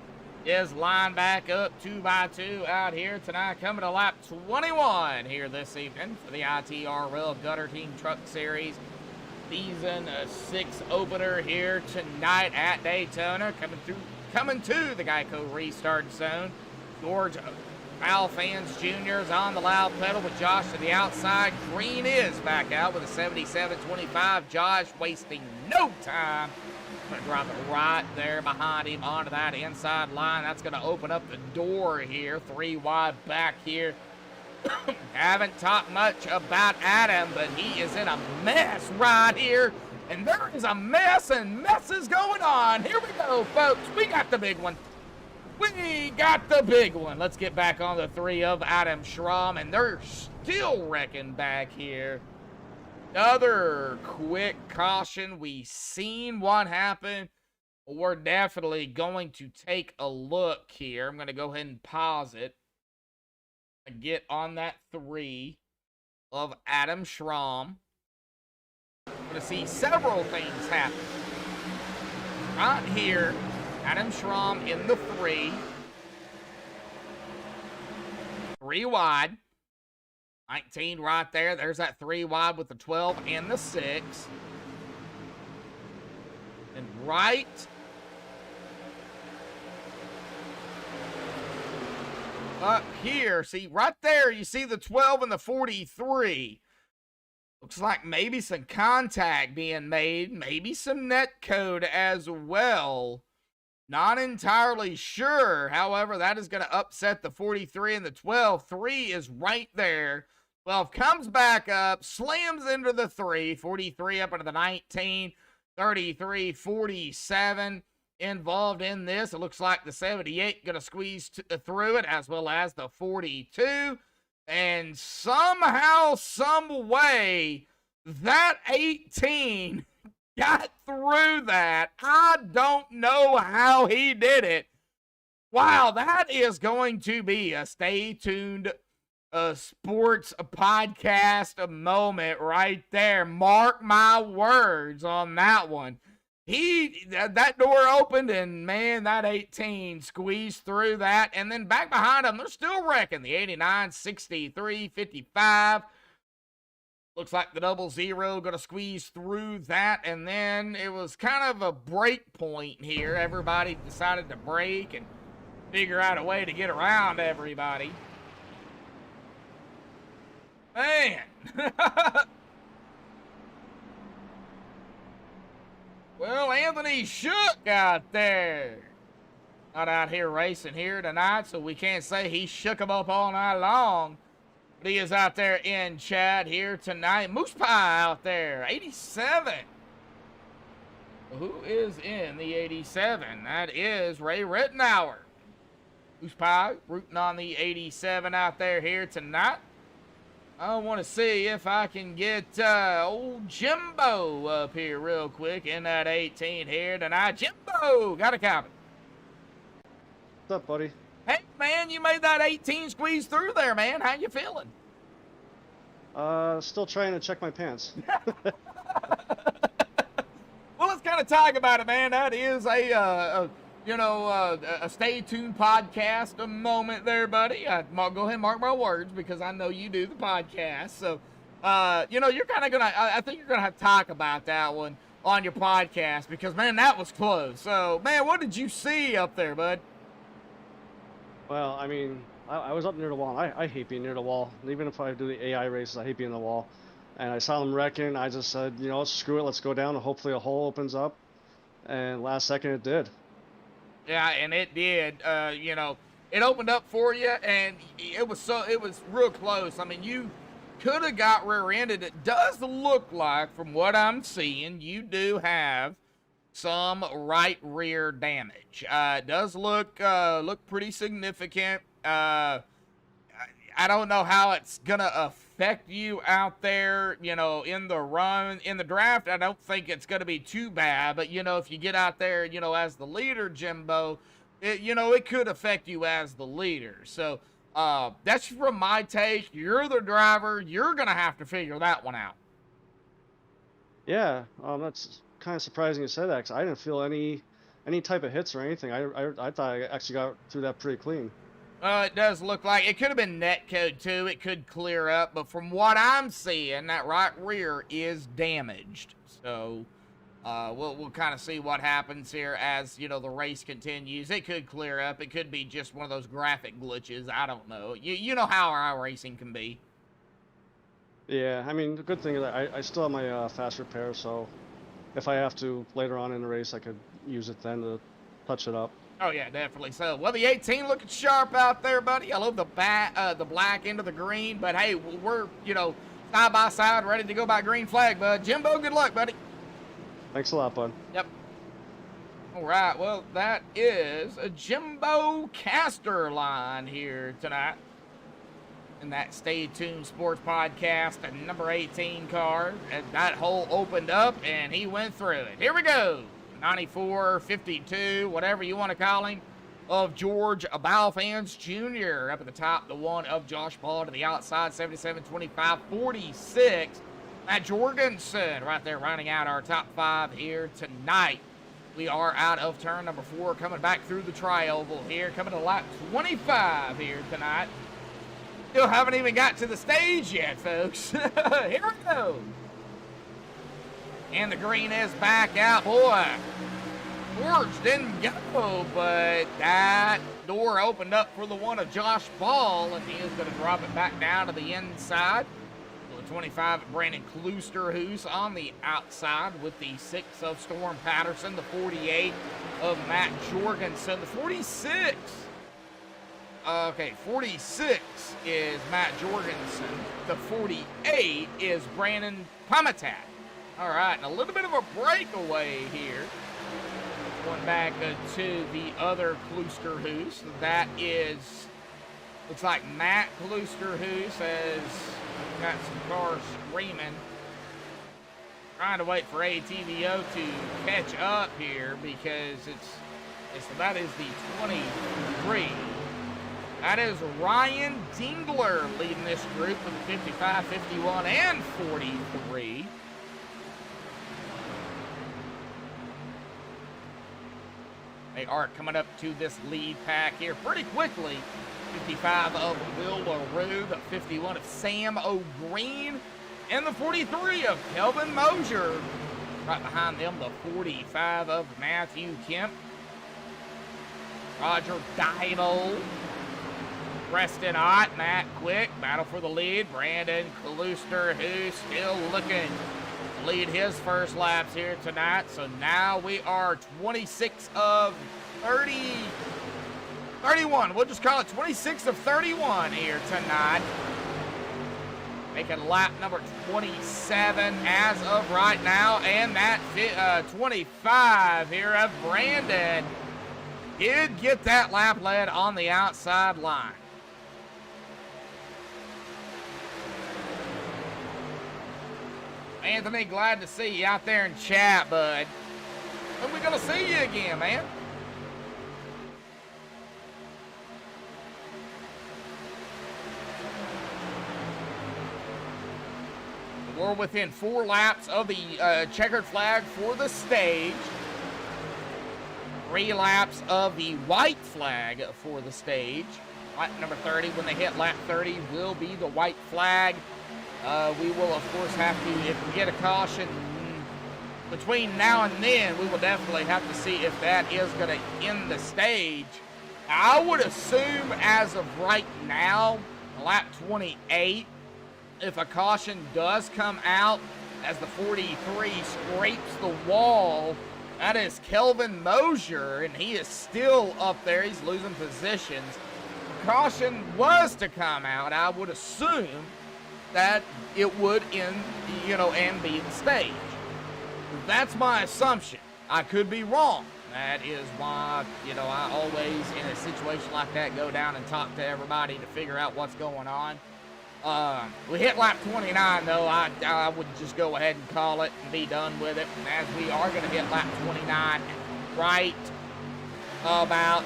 is lined back up 2 by 2 out here tonight, coming to lap 21 here this evening for the ITRL Gutter Team Truck Series Season 6 opener here tonight at Daytona, coming to the Geico Restart Zone. George Alfans Jr. is on the loud pedal with Josh to the outside. Green is back out with a 77.25. Josh wasting no time. Going to drop it right there behind him onto that inside line. That's going to open up the door here. 3 wide back here. Haven't talked much about Adam, but he is in a mess right here. And there is a mess and messes going on. Here we go, folks. We got the big one. We got the big one. Let's get back on the 3 of Adam Schramm, and they're still wrecking back here. Another quick caution. We seen what happened. We're definitely going to take a look here. I'm going to go ahead and pause it. Get on that 3 of Adam Schramm. We're going to see several things happen. Right here, Adam Schramm in the 3. 3 wide. 19 right there. There's that 3 wide with the 12 and the 6. And right up here, see right there, you see the 12 and the 43. Looks like maybe some contact being made, maybe some net code as well. Not entirely sure. However, that is going to upset the 43 and the 12. 3 is right there. 12 comes back up, slams into the 3. 43 up into the 19. 33, 47 involved in this. It looks like the 78 going to squeeze through it, as well as the 42. And somehow, some way, that 18 got through that. I don't know how he did it. Wow, that is going to be a stay tuned sports podcast moment right there. Mark my words on that one. That door opened, and man, that 18 squeezed through that. And then back behind them, they're still wrecking. The 89, 63, 55. Looks like the 00 going to squeeze through that. And then it was kind of a break point here. Everybody decided to break and figure out a way to get around everybody. Man. Well, Anthony shook out there. Not out here racing here tonight, so we can't say he shook him up all night long. But he is out there in chat here tonight. Moose Pie out there, 87. Who is in the 87? That is Ray Rittenauer. Moose Pie rooting on the 87 out there here tonight. I want to see if I can get old Jimbo up here real quick in that 18 here tonight. Jimbo, got a copy. What's up, buddy? Hey, man, you made that 18 squeeze through there, man. How you feeling? Still trying to check my pants. Well, let's kind of talk about it, man. That is a stay tuned podcast a moment there, buddy. Go ahead and mark my words because I know you do the podcast. So, you're kind of gonna. I think you're gonna have to talk about that one on your podcast because, man, that was close. So, man, what did you see up there, bud? Well, I mean, I was up near the wall. I hate being near the wall. Even if I do the AI races, I hate being in the wall. And I saw them wrecking. I just said, screw it. Let's go down and hopefully a hole opens up. And last second it did. Yeah, and it did. It opened up for you, and it was real close. I mean, you could have got rear-ended. It does look like, from what I'm seeing, you do have some right rear damage. It does look pretty significant. I don't know how it's gonna affect you out there, in the draft. I don't think it's gonna be too bad, but if you get out there, as the leader, Jimbo, it could affect you as the leader. So that's from my take. You're the driver. You're gonna have to figure that one out. Yeah, that's kind of surprising you said that because I didn't feel any type of hits or anything. I thought I actually got through that pretty clean. It does look like it could have been net code too. It could clear up, but from what I'm seeing, that right rear is damaged. So we'll kind of see what happens here as the race continues. It could clear up. It could be just one of those graphic glitches. I don't know. You know how our racing can be. Yeah, I mean the good thing is I still have my fast repair, so if I have to later on in the race, I could use it then to touch it up. Oh yeah, definitely so. Well, the 18 looking sharp out there, buddy. I love the black into the green, but hey, we're side by side, ready to go by green flag, bud. Jimbo, good luck, buddy. Thanks a lot, bud. Yep. All right. Well, that is a Jimbo Caster line here tonight in that Stay Tuned Sports Podcast, number 18 car, and that hole opened up and he went through it. Here we go. 94, 52, whatever you want to call him, of George Balfans Jr. Up at the top, the one of Josh Ball to the outside, 77, 25, 46. Matt Jorgensen right there rounding out our top five here tonight. We are out of turn number 4, coming back through the tri-oval here, coming to lap 25 here tonight. Still haven't even got to the stage yet, folks. Here we go. And the green is back out. Boy, George didn't go, but that door opened up for the one of Josh Ball, and he is going to drop it back down to the inside. So the 25 of Brandon Kloosterhuis on the outside with the 6 of Storm Patterson, the 48 of Matt Jorgensen, the 46. 46 is Matt Jorgensen. The 48 is Brandon Pomatat. All right, and a little bit of a breakaway here. Going back to the other Kloosterhuis. That is, looks like Matt Kloosterhuis has got some cars screaming. Trying to wait for ATVO to catch up here because that is the 23. That is Ryan Dingler leading this group with 55, 51, and 43. They are coming up to this lead pack here pretty quickly. 55 of Will LaRue, the 51 of Sam O'Green, and the 43 of Kelvin Mosier. Right behind them, the 45 of Matthew Kemp. Roger Diamond. Preston Ott, Matt Quick, battle for the lead. Brandon Kaluster, who's still looking to lead his first laps here tonight. So now we are 26 of 31. We'll just call it 26 of 31 here tonight. Making lap number 27 as of right now. And that 25 here of Brandon did get that lap led on the outside line. Anthony, glad to see you out there in chat, bud. When we gonna see you again, man? We're within 4 laps of the checkered flag for the stage. 3 laps of the white flag for the stage. Lap number 30, when they hit lap 30, will be the white flag. We will, of course, have to, if we get a caution between now and then, we will definitely have to see if that is going to end the stage. I would assume as of right now, lap 28, if a caution does come out as the 43 scrapes the wall, that is Kelvin Mosier, and he is still up there. He's losing positions. If a caution was to come out, I would assume that it would end, and be the stage. That's my assumption. I could be wrong. That is why, I always, in a situation like that, go down and talk to everybody to figure out what's going on. We hit lap 29, though. I would just go ahead and call it and be done with it. And as we are going to hit lap 29 right about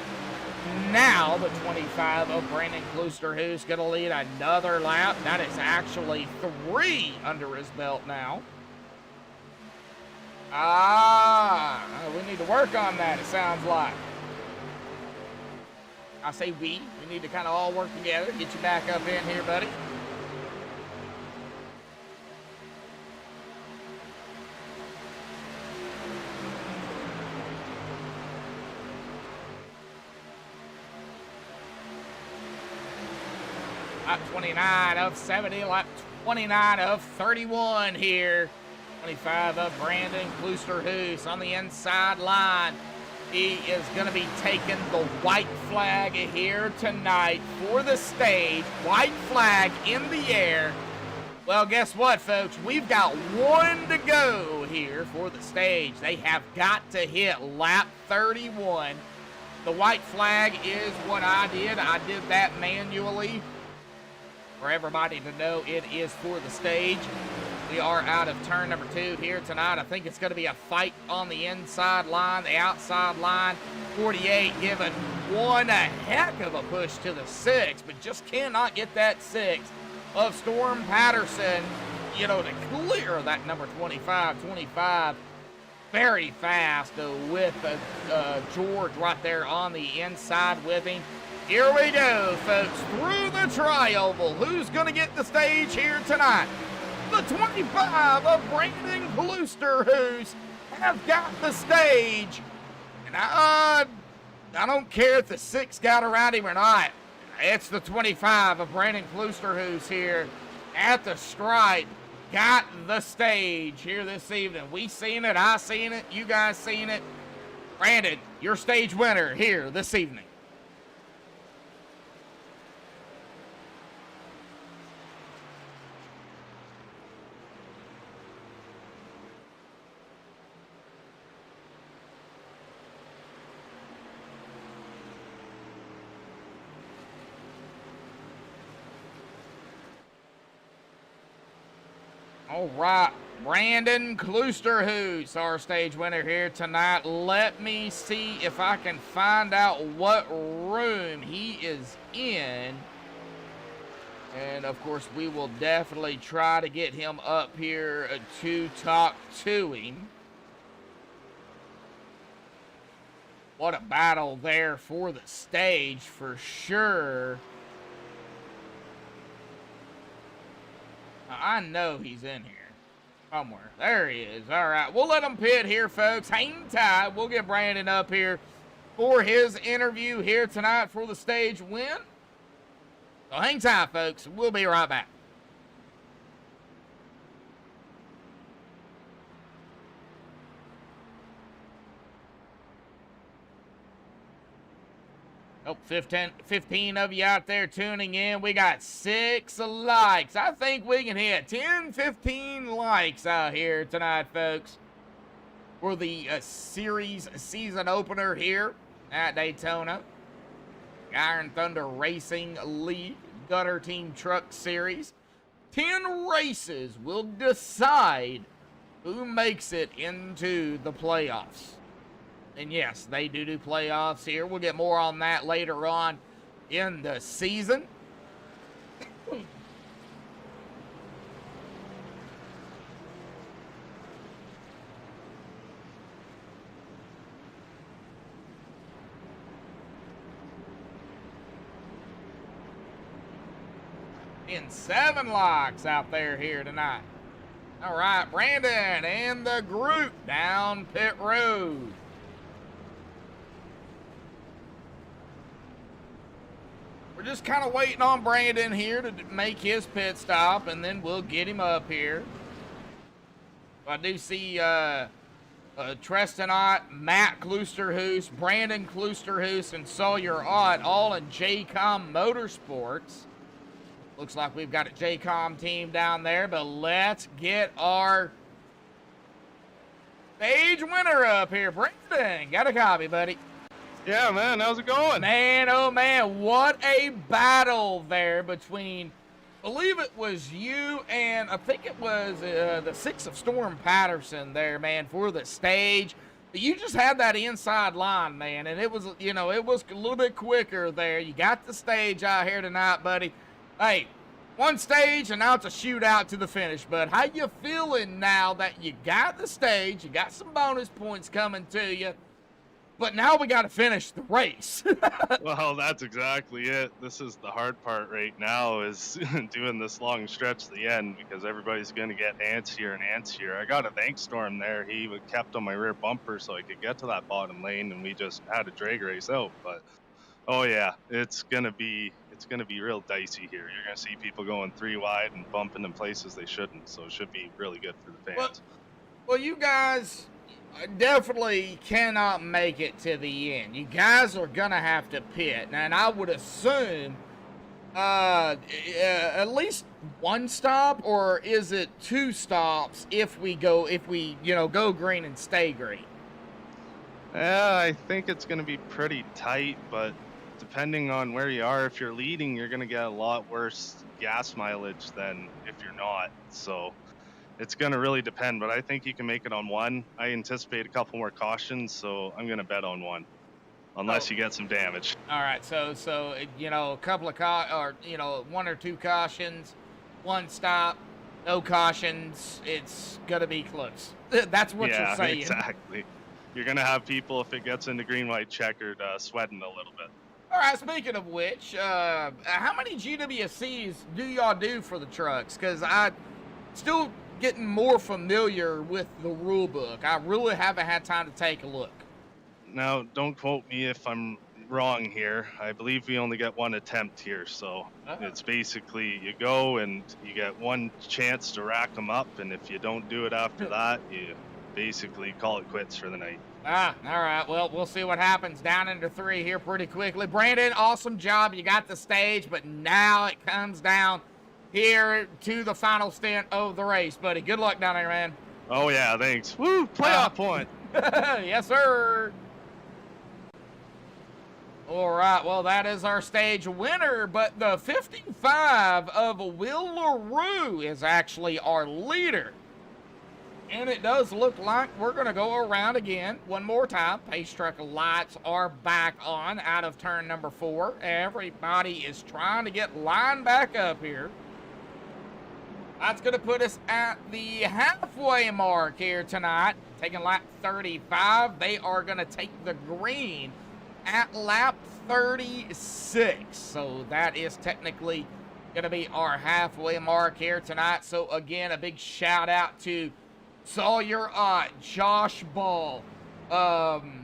now, the 25 of Brandon Klooster, who's going to lead another lap. That is actually 3 under his belt now. We need to work on that, it sounds like. I say we need to kind of all work together. Get you back up in here, buddy. Lap 29 of 70, lap 29 of 31 here. 25 of Brandon Kloosterhoos on the inside line. He is going to be taking the white flag here tonight for the stage. White flag in the air. Well, guess what, folks? We've got 1 to go here for the stage. They have got to hit lap 31. The white flag is what I did. I did that manually. For everybody to know, it is for the stage. We are out of turn number 2 here tonight. I think it's going to be a fight on the inside line, the outside line. 48 giving one a heck of a push to the 6, but just cannot get that 6 of Storm Patterson, to clear that number 25. 25 very fast with George right there on the inside with him. Here we go, folks, through the tri-oval. Who's going to get the stage here tonight? The 25 of Brandon Klooster, who's have got the stage. And I don't care if the 6 got around him or not. It's the 25 of Brandon Klooster, who's here at the stripe. Got the stage here this evening. We seen it, I seen it, you guys seen it. Brandon, your stage winner here this evening. All right, Brandon Kloosterhoos, our stage winner here tonight. Let me see if I can find out what room he is in. And, of course, we will definitely try to get him up here to talk to him. What a battle there for the stage, for sure. I know he's in here somewhere. There he is. All right, we'll let him pit here, folks. Hang tight. We'll get Brandon up here for his interview here tonight for the stage win. So hang tight, folks. We'll be right back. Oh, 15 of you out there tuning in. We got 6 likes. I think we can hit 10, 15 likes out here tonight, folks, for the series season opener here at Daytona. Iron Thunder Racing League Gutter Team Truck Series. 10 races will decide who makes it into the playoffs. And yes, they do playoffs here. We'll get more on that later on in the season. In 7 locks out there here tonight. All right, Brandon and the group down pit road. We're just kind of waiting on Brandon here to make his pit stop, and then we'll get him up here. I do see Treston Ott, Matt Klusterhoos, Brandon Klusterhoos, and Sawyer Ott all in JCOM Motorsports. Looks like we've got a JCOM team down there, but let's get our stage winner up here. Brandon, got a copy, buddy. Yeah, man, how's it going? Man, oh man, what a battle there between, I believe it was you and I think it was the 6 of Storm Patterson there, man, for the stage. You just had that inside line, man, and it was, you know, it was a little bit quicker there. You got the stage out here tonight, buddy. Hey, one stage, and now it's a shootout to the finish, bud. How you feeling now that you got the stage, you got some bonus points coming to you, but now we got to finish the race? Well, that's exactly it. This is the hard part right now, is doing this long stretch to the end, because everybody's going to get antsier and antsier. I got a thank storm there. He kept on my rear bumper so I could get to that bottom lane, and we just had a drag race out. But oh yeah, it's gonna be real dicey here. You're gonna see people going 3 wide and bumping in places they shouldn't. So it should be really good for the fans. Well, you guys definitely cannot make it to the end. You guys are gonna have to pit, and I would assume at least 1 stop, or is it 2 stops if we go green and stay green? Yeah, I think it's going to be pretty tight, but depending on where you are, if you're leading, you're going to get a lot worse gas mileage than if you're not. So it's going to really depend, but I think you can make it on 1. I anticipate a couple more cautions, so I'm going to bet on 1, unless you get some damage. All right, so a couple of 1 or 2 cautions, 1 stop, no cautions. It's gonna be close. That's what you're saying. Yeah, exactly. You're going to have people, if it gets into green, white, checkered, sweating a little bit. All right, speaking of which, how many GWCs do y'all do for the trucks? Because I'm still getting more familiar with the rule book. I really haven't had time to take a look. Now, don't quote me if I'm wrong here. I believe we only get 1 attempt here, so it's basically you go and you get 1 chance to rack them up, and if you don't do it after that, you basically call it quits for the night. All right. Well, we'll see what happens down into 3 here pretty quickly. Brandon, awesome job. You got the stage, but now it comes down here to the final stint of the race, buddy. Good luck down there, man. Oh, yeah, thanks. Woo, playoff point. Yes, sir. All right, well, that is our stage winner, but the 55 of Will LaRue is actually our leader. And it does look like we're going to go around again one more time. Pace truck lights are back on out of turn number 4. Everybody is trying to get lined back up here. That's going to put us at the halfway mark here tonight. Taking lap 35. They are going to take the green at lap 36. So that is technically going to be our halfway mark here tonight. So again, a big shout out to Sawyer Ott, Josh Ball, Dylan,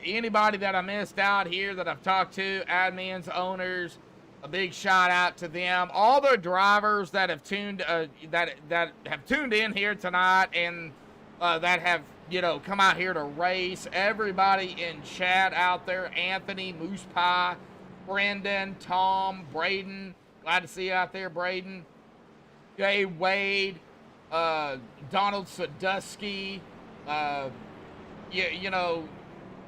anybody that I missed out here that I've talked to, admins, owners, a big shout out to them. All the drivers that have tuned that have tuned in here tonight and that have come out here to race. Everybody in chat out there: Anthony, Moose Pie, Brendan, Tom, Braden. Glad to see you out there, Braden. Jay Wade, Donald Sadusky.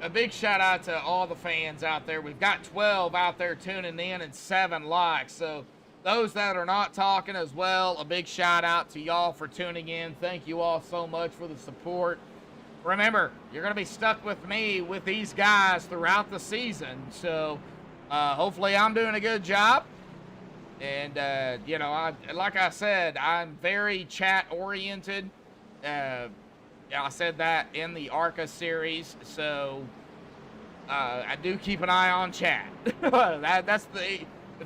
A big shout out to all the fans out there. We've got 12 out there tuning in and 7 likes. So those that are not talking as well, a big shout out to y'all for tuning in. Thank you all so much for the support. Remember, you're going to be stuck with me with these guys throughout the season. So hopefully I'm doing a good job. And, like I said, I'm very chat oriented. I said that in the ARCA series, so I do keep an eye on chat. If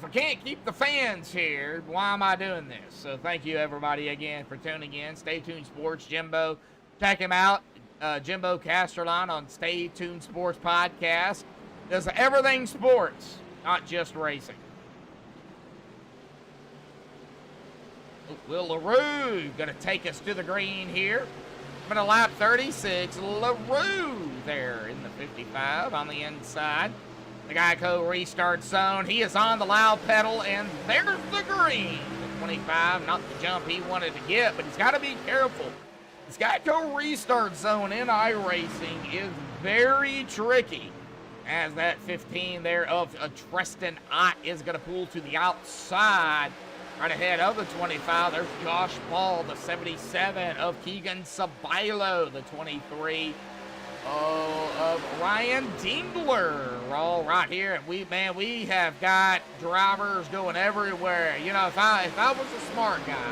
I can't keep the fans here, why am I doing this? So thank you everybody again for tuning in. Stay Tuned Sports, Jimbo. Check him out, Jimbo Casterline on Stay Tuned Sports Podcast. Does everything sports, not just racing. Will LaRue gonna take us to the green here. But a lap 36, LaRue there in the 55 on the inside. The Geico restart zone. He is on the loud pedal, and there's the green. The 25, not the jump he wanted to get, but he's got to be careful. This Geico restart zone in iRacing is very tricky. As that 15 there of Tristan Ott is going to pull to the outside. Right ahead of the 25, there's Josh Ball, the 77 of Keegan Sabilo, the 23 of Ryan Dingler. We're all right here, and we have got drivers going everywhere. If I was a smart guy,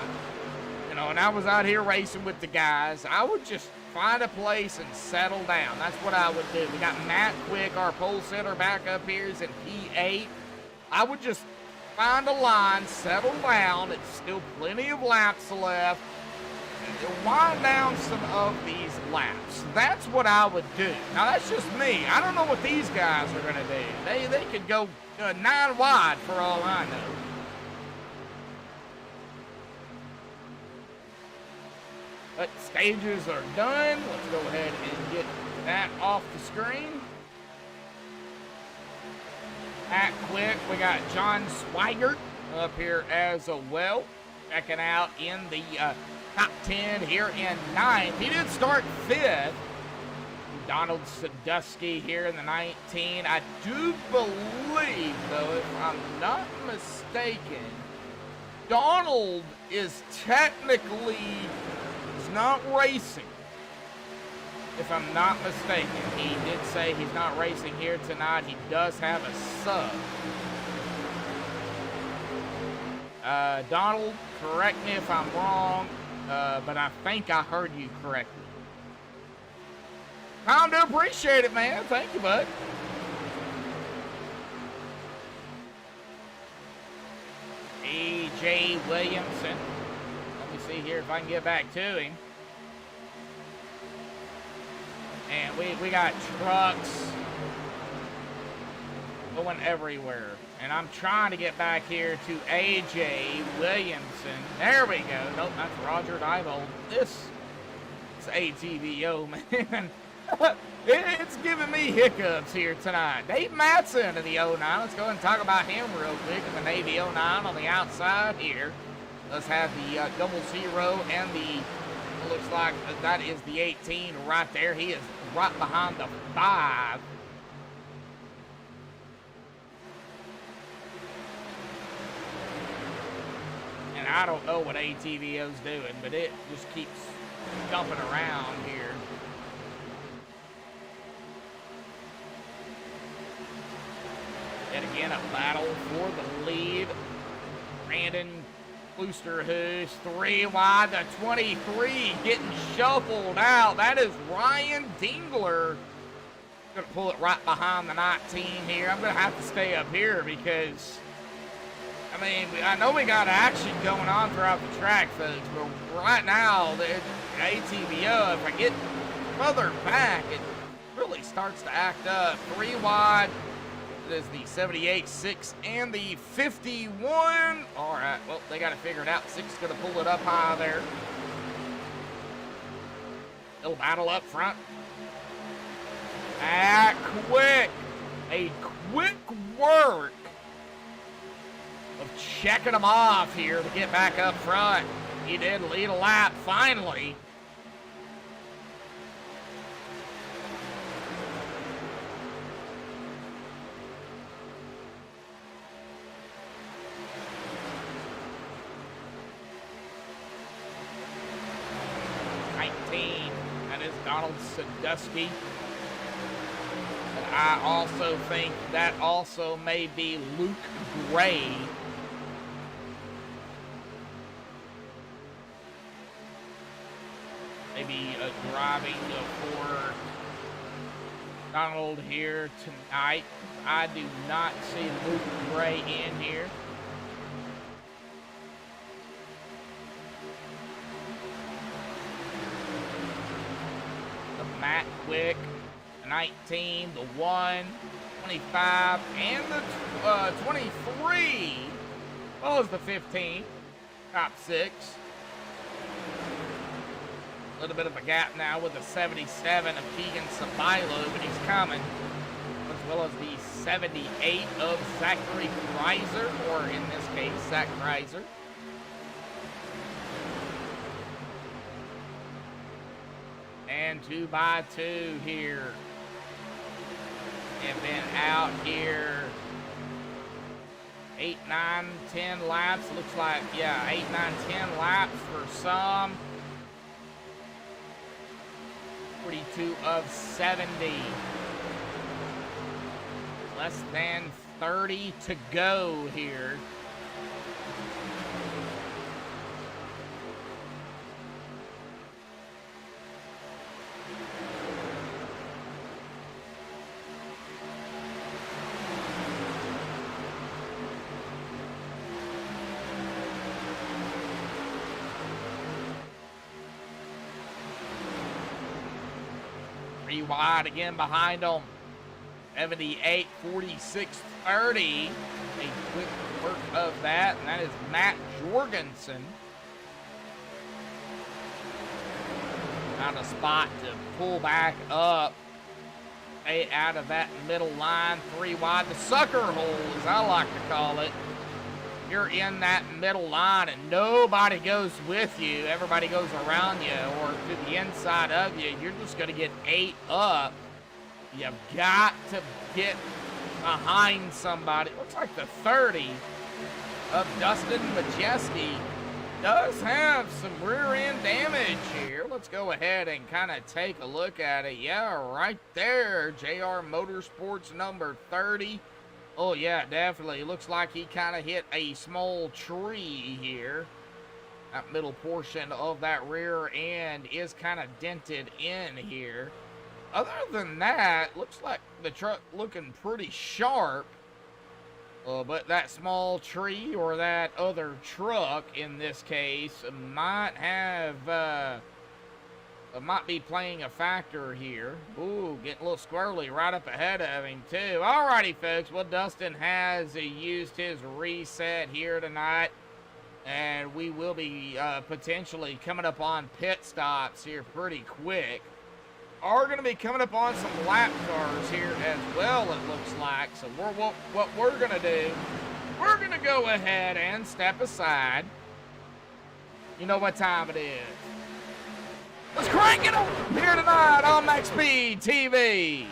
and I was out here racing with the guys, I would just find a place and settle down. That's what I would do. We got Matt Quick, our pole sitter, back up here. He's in P8. I would just find a line, settle down. It's still plenty of laps left. And wind down some of these laps. That's what I would do. Now, that's just me. I don't know what these guys are going to do. They could go 9 wide for all I know. But stages are done. Let's go ahead and get that off the screen. At Quick, we got John Swigert up here as well, checking out in the top 10 here in 9th. He did start 5th. Donald Sadusky here in the 19. I do believe, though, if I'm not mistaken, Donald is technically not racing. If I'm not mistaken, he did say he's not racing here tonight. He does have a sub. Donald, correct me if I'm wrong, but I think I heard you correctly. I do appreciate it, man. Thank you, bud. A.J. Williamson. Let me see here if I can get back to him. And we got trucks going everywhere. And I'm trying to get back here to A.J. Williamson. There we go. Nope, that's Roger Diebold. This is ATVO, man. It's giving me hiccups here tonight. Dave Matson in the 09. Let's go ahead and talk about him real quick in the Navy 09 on the outside here. Let's have the 00 and the, it looks like that is the 18 right there. He is right behind the 5. And I don't know what ATVO's doing, but it just keeps jumping around here. Yet again, a battle for the lead. Brandon Kloosterhuis, 3 wide, the 23 getting shuffled out. That is Ryan Dingler. Gonna pull it right behind the 19 here. I'm gonna have to stay up here because, I mean, I know we got action going on throughout the track, folks, but right now, the ATVO, if I get further back, it really starts to act up. 3 wide. It is the 78, 6, and the 51. All right, well, they got to figure it out. 6 is going to pull it up high there. Little battle up front. Quick. A quick work of checking him off here to get back up front. He did lead a lap finally. That is Donald Sadusky. And I also think that also may be Luke Gray. Maybe driving for Donald here tonight. I do not see Luke Gray in here. Matt Quick, the 19, the 1, 25, and the 23. Well, as the 15, top 6. A little bit of a gap now with the 77 of Keegan Sabilo, but he's coming. As well as the 78 of Zachary Kreiser, or in this case, Zach Kreiser. And 2x2 here. And then out here 8, 9, 10 laps. Looks like, yeah, 8, 9, 10 laps for some. 42 of 70. Less than 30 to go here. Wide again behind them. 78, 46, 30. A quick work of that, and that is Matt Jorgensen. Found a spot to pull back up. Stay out of that middle line. 3 wide. The sucker hole, as I like to call it. You're in that middle line and nobody goes with you. Everybody goes around you or to the inside of you. You're just going to get 8 up. You've got to get behind somebody. Looks like the 30 of Dustin Majeski does have some rear end damage here. Let's go ahead and kind of take a look at it. Yeah, right there. JR Motorsports number 30. Oh, yeah, definitely. Looks like he kind of hit a small tree here. That middle portion of that rear end is kind of dented in here. Other than that, looks like the truck looking pretty sharp. But that small tree or that other truck in this case might have... might be playing a factor here. Ooh, getting a little squirrely right up ahead of him, too. Alrighty, folks. Well, Dustin has used his reset here tonight. And we will be potentially coming up on pit stops here pretty quick. Are going to be coming up on some lap cars here as well, it looks like. So what we're going to do, we're going to go ahead and step aside. You know what time it is. Let's crank it up here tonight on Max Speed TV.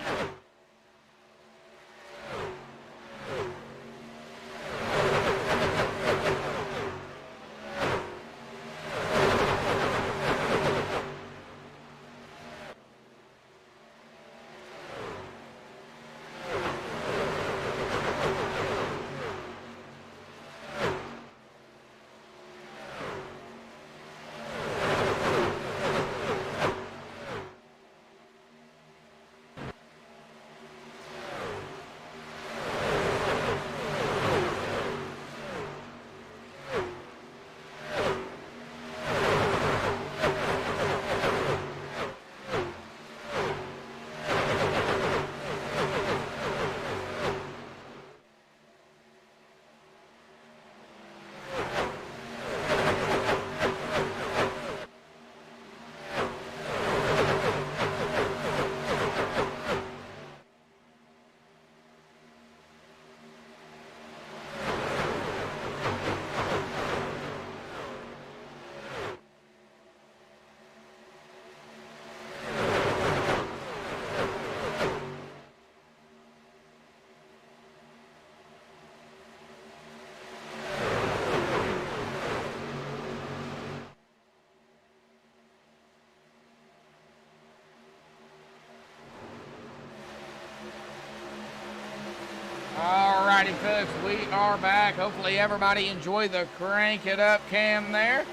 Alrighty, folks, we are back. Hopefully everybody enjoyed the Crank It Up cam there. Of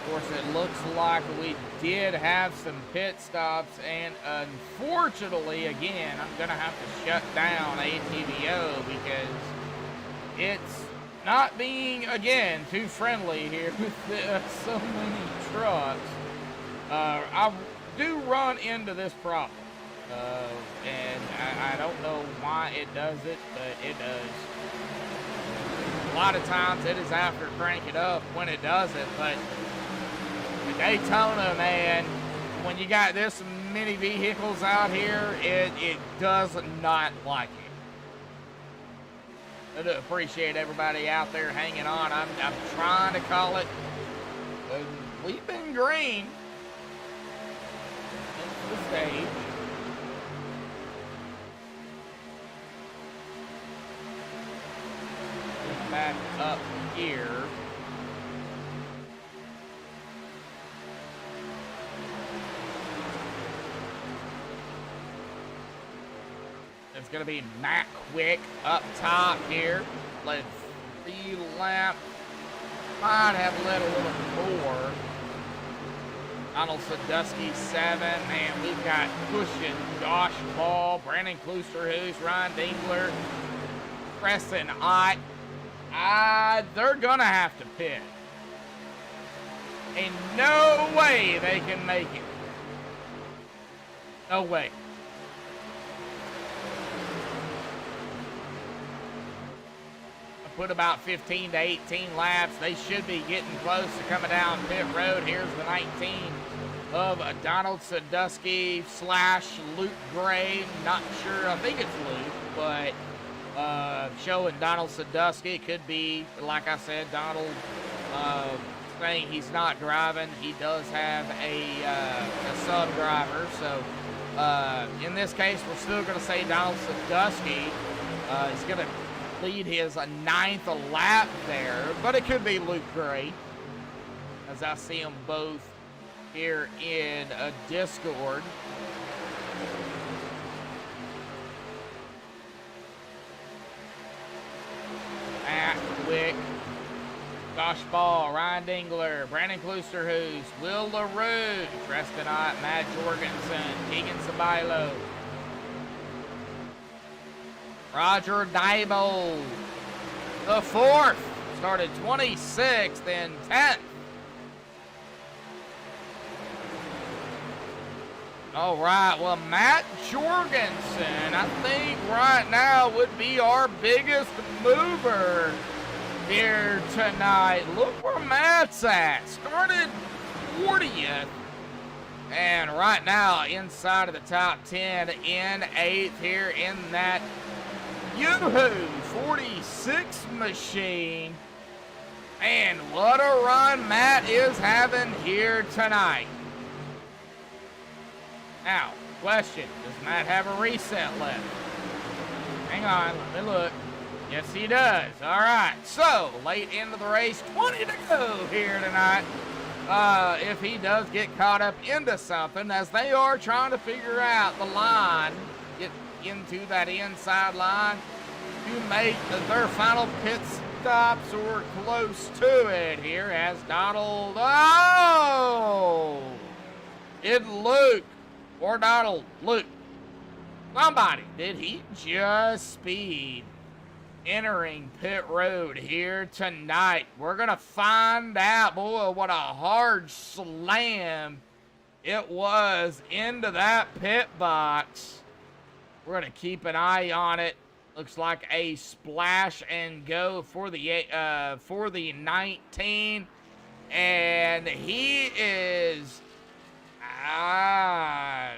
course, it looks like we did have some pit stops, and unfortunately, again, I'm going to have to shut down ATVO because it's not being, again, too friendly here with so many trucks. I do run into this problem. And I don't know why it does it, but it does. A lot of times it is after Crank It Up when it does it, but the Daytona, man, when you got this many vehicles out here, it does not like it. I do appreciate everybody out there hanging on. I'm trying to call it Leaping Green. It's the stage. Back up here. It's going to be Matt Quick up top here. Led 3 laps. Might have led a little more. Donald Sadusky 7. Man, we've got pushing Josh Ball, Brandon Klusterhoos, Ryan Dingler, Preston Ott. They're going to have to pit. Ain't no way they can make it. No way. I put about 15 to 18 laps. They should be getting close to coming down pit road. Here's the 19 of Donald Sadusky / Luke Gray. Not sure. I think it's Luke, but showing Donald Sadusky. It could be, like I said, Donald saying he's not driving. He does have a sub driver, so in this case we're still going to say Donald Sadusky is going to lead his 9th lap there, but it could be Luke Gray, as I see them both here in a Discord. Matt Quick, Josh Ball, Ryan Dingler, Brandon Klusterhoos, Will LaRue, Preston Ott, Matt Jorgensen, Keegan Sabilo, Roger Dybel, the 4th, started 26th and 10th. All right, well, Matt Jorgensen, I think right now would be our biggest mover here tonight. Look where Matt's at. Started 40th. And right now, inside of the top 10 in 8th here in that Yoo-hoo 46 machine. And what a run Matt is having here tonight. Now, question, does Matt have a reset left? Hang on, let me look. Yes, he does. All right, so late into the race, 20 to go here tonight. If he does get caught up into something, as they are trying to figure out the line, get into that inside line to make their final pit stops or close to it here as Donald, it's Luke. Or Donald, Luke, somebody, did he just speed entering pit road here tonight? We're going to find out. Boy, what a hard slam it was into that pit box. We're going to keep an eye on it. Looks like a splash and go for the 19. And he is... I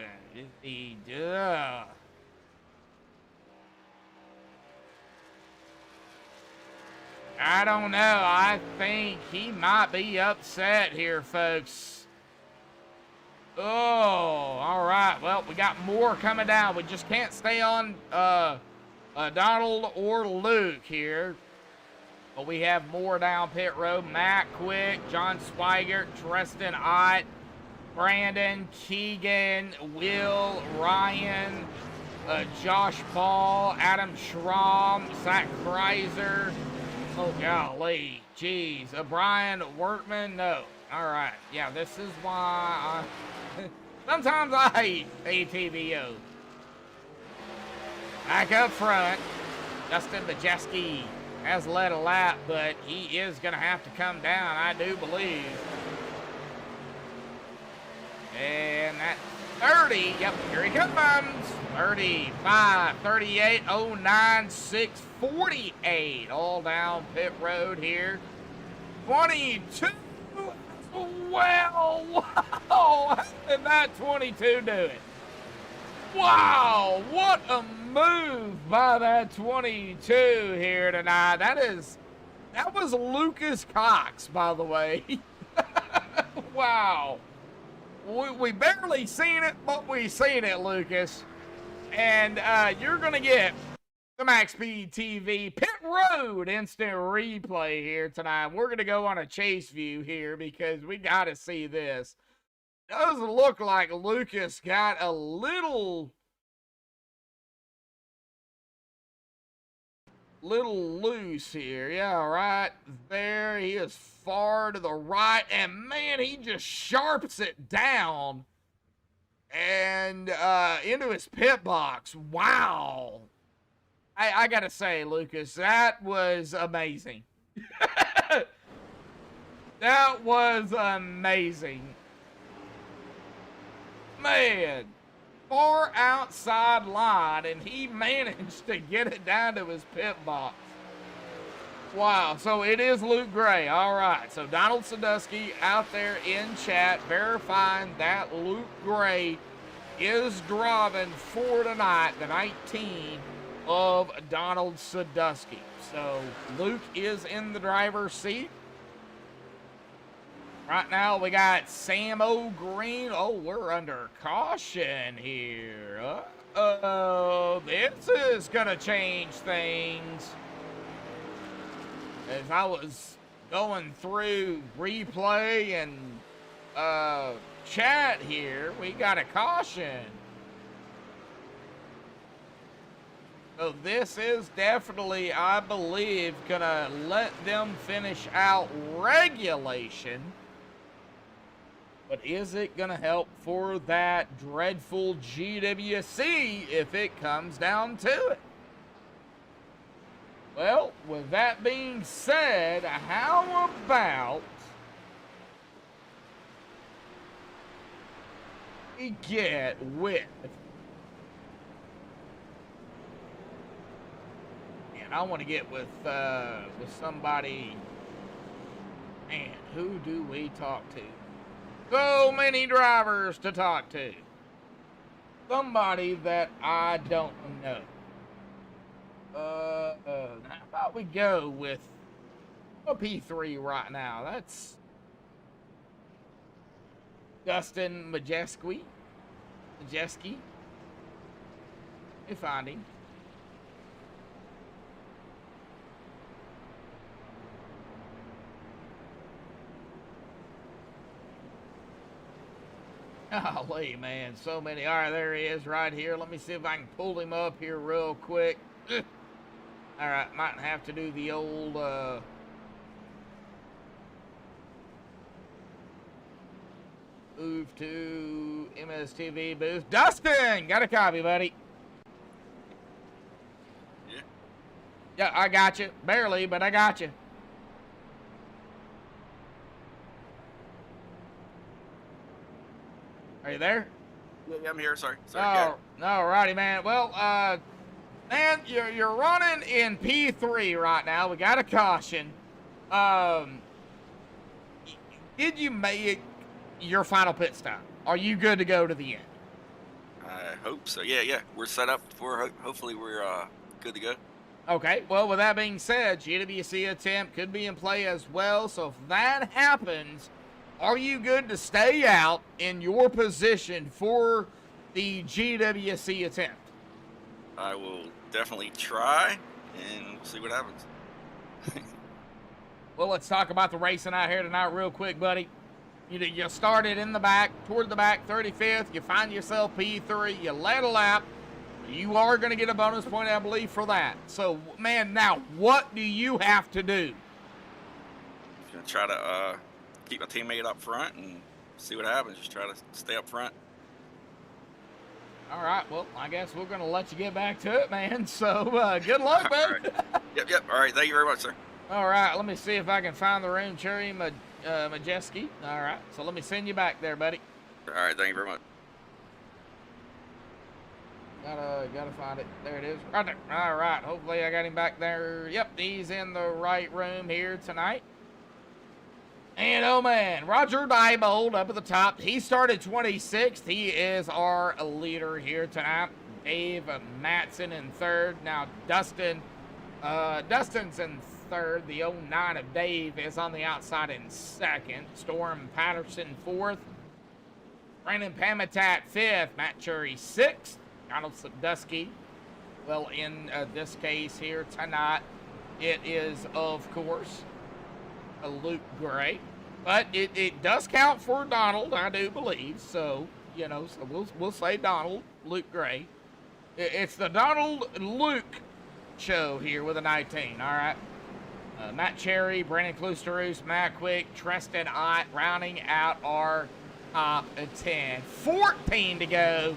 don't know. I think he might be upset here, folks. Oh, all right. Well, we got more coming down. We just can't stay on Donald or Luke here. But we have more down pit road. Matt Quick, John Swigert, Tristan Ott, Brandon, Keegan, Will, Ryan, Josh Ball, Adam Schramm, Zach Kreiser. Oh, golly. Jeez. Brian Workman. No. All right. Yeah, this is why sometimes I hate ATVO. Back up front, Justin Majeski has led a lap, but he is going to have to come down, I do believe. And that 30, yep, here he comes. 35, 38, 09, 6, 48. All down pit road here. 22. Well, wow. How did that 22 do it? Wow, what a move by that 22 here tonight. That was Lucas Cox, by the way. Wow. We barely seen it, but we seen it, Lucas. And you're going to get the Max Speed TV Pit Road instant replay here tonight. We're going to go on a chase view here because we got to see this. Does look like Lucas got a little loose here. Yeah, right there. He is far to the right, and man, he just sharps it down and into his pit box. Wow. I gotta say, Lucas, that was amazing. That was amazing. Man, far outside line, and he managed to get it down to his pit box. Wow, so it is Luke Gray. All right, so Donald Sadusky out there in chat verifying that Luke Gray is driving for tonight, the 19 of Donald Sadusky. So Luke is in the driver's seat. Right now, we got Sam O'Green. Oh, we're under caution here. Uh-oh. This is going to change things. As I was going through replay and chat here, we got a caution. So this is definitely, I believe, going to let them finish out regulation. But is it going to help for that dreadful GWC if it comes down to it? Well, with that being said, how about we get with... And I want to get with somebody... Man, who do we talk to? So many drivers to talk to. Somebody that I don't know. How about we go with a P3 right now? That's Dustin Majeski. Let me find him. Golly, man, so many. All right, there he is right here. Let me see if I can pull him up here real quick. All right, might have to do the old move to MSTV booth. Dustin, got a copy, buddy. Yeah. Yeah, I got you. Barely, but I got you. Are you there? Yeah, I'm here. Sorry. Oh, no, righty, man. Well, man, you're running in P3 right now. We got a caution. Did you make your final pit stop? Are you good to go to the end? I hope so. Yeah. We're set up for. Hopefully, we're good to go. Okay. Well, with that being said, GWC attempt could be in play as well. So if that happens, are you good to stay out in your position for the GWC attempt? I will definitely try, and we'll see what happens. Well, let's talk about the racing out here tonight real quick, buddy. You started in the back, toward the back, 35th. You find yourself P3. You led a lap. You are going to get a bonus point, I believe, for that. So, man, now, what do you have to do? Gonna try to keep my teammate up front and see what happens. Just try to stay up front. All right, well, I guess we're going to let you get back to it, man. So, good luck, man. All right. Yep. All right, thank you very much, sir. All right, let me see if I can find the room, Cherry Majeski. All right, so let me send you back there, buddy. All right, thank you very much. Gotta find it. There it is. Right there. All right, hopefully I got him back there. Yep, he's in the right room here tonight. And, oh, man, Roger Diebold up at the top. He started 26th. He is our leader here tonight. Dave Matson in third. Now, Dustin's in third. The 09 of Dave is on the outside in second. Storm Patterson fourth. Brandon Pamitat fifth. Matt Cherry sixth. Donald Sadusky. Well, in this case here tonight, it is, of course, Luke Gray. But it does count for Donald, I do believe. So, you know, so we'll say Donald, Luke Gray. It's the Donald Luke show here with a 19, all right? Matt Cherry, Brandon Klusterus, Matt Quick, Tristan Ott rounding out our top 10. 14 to go.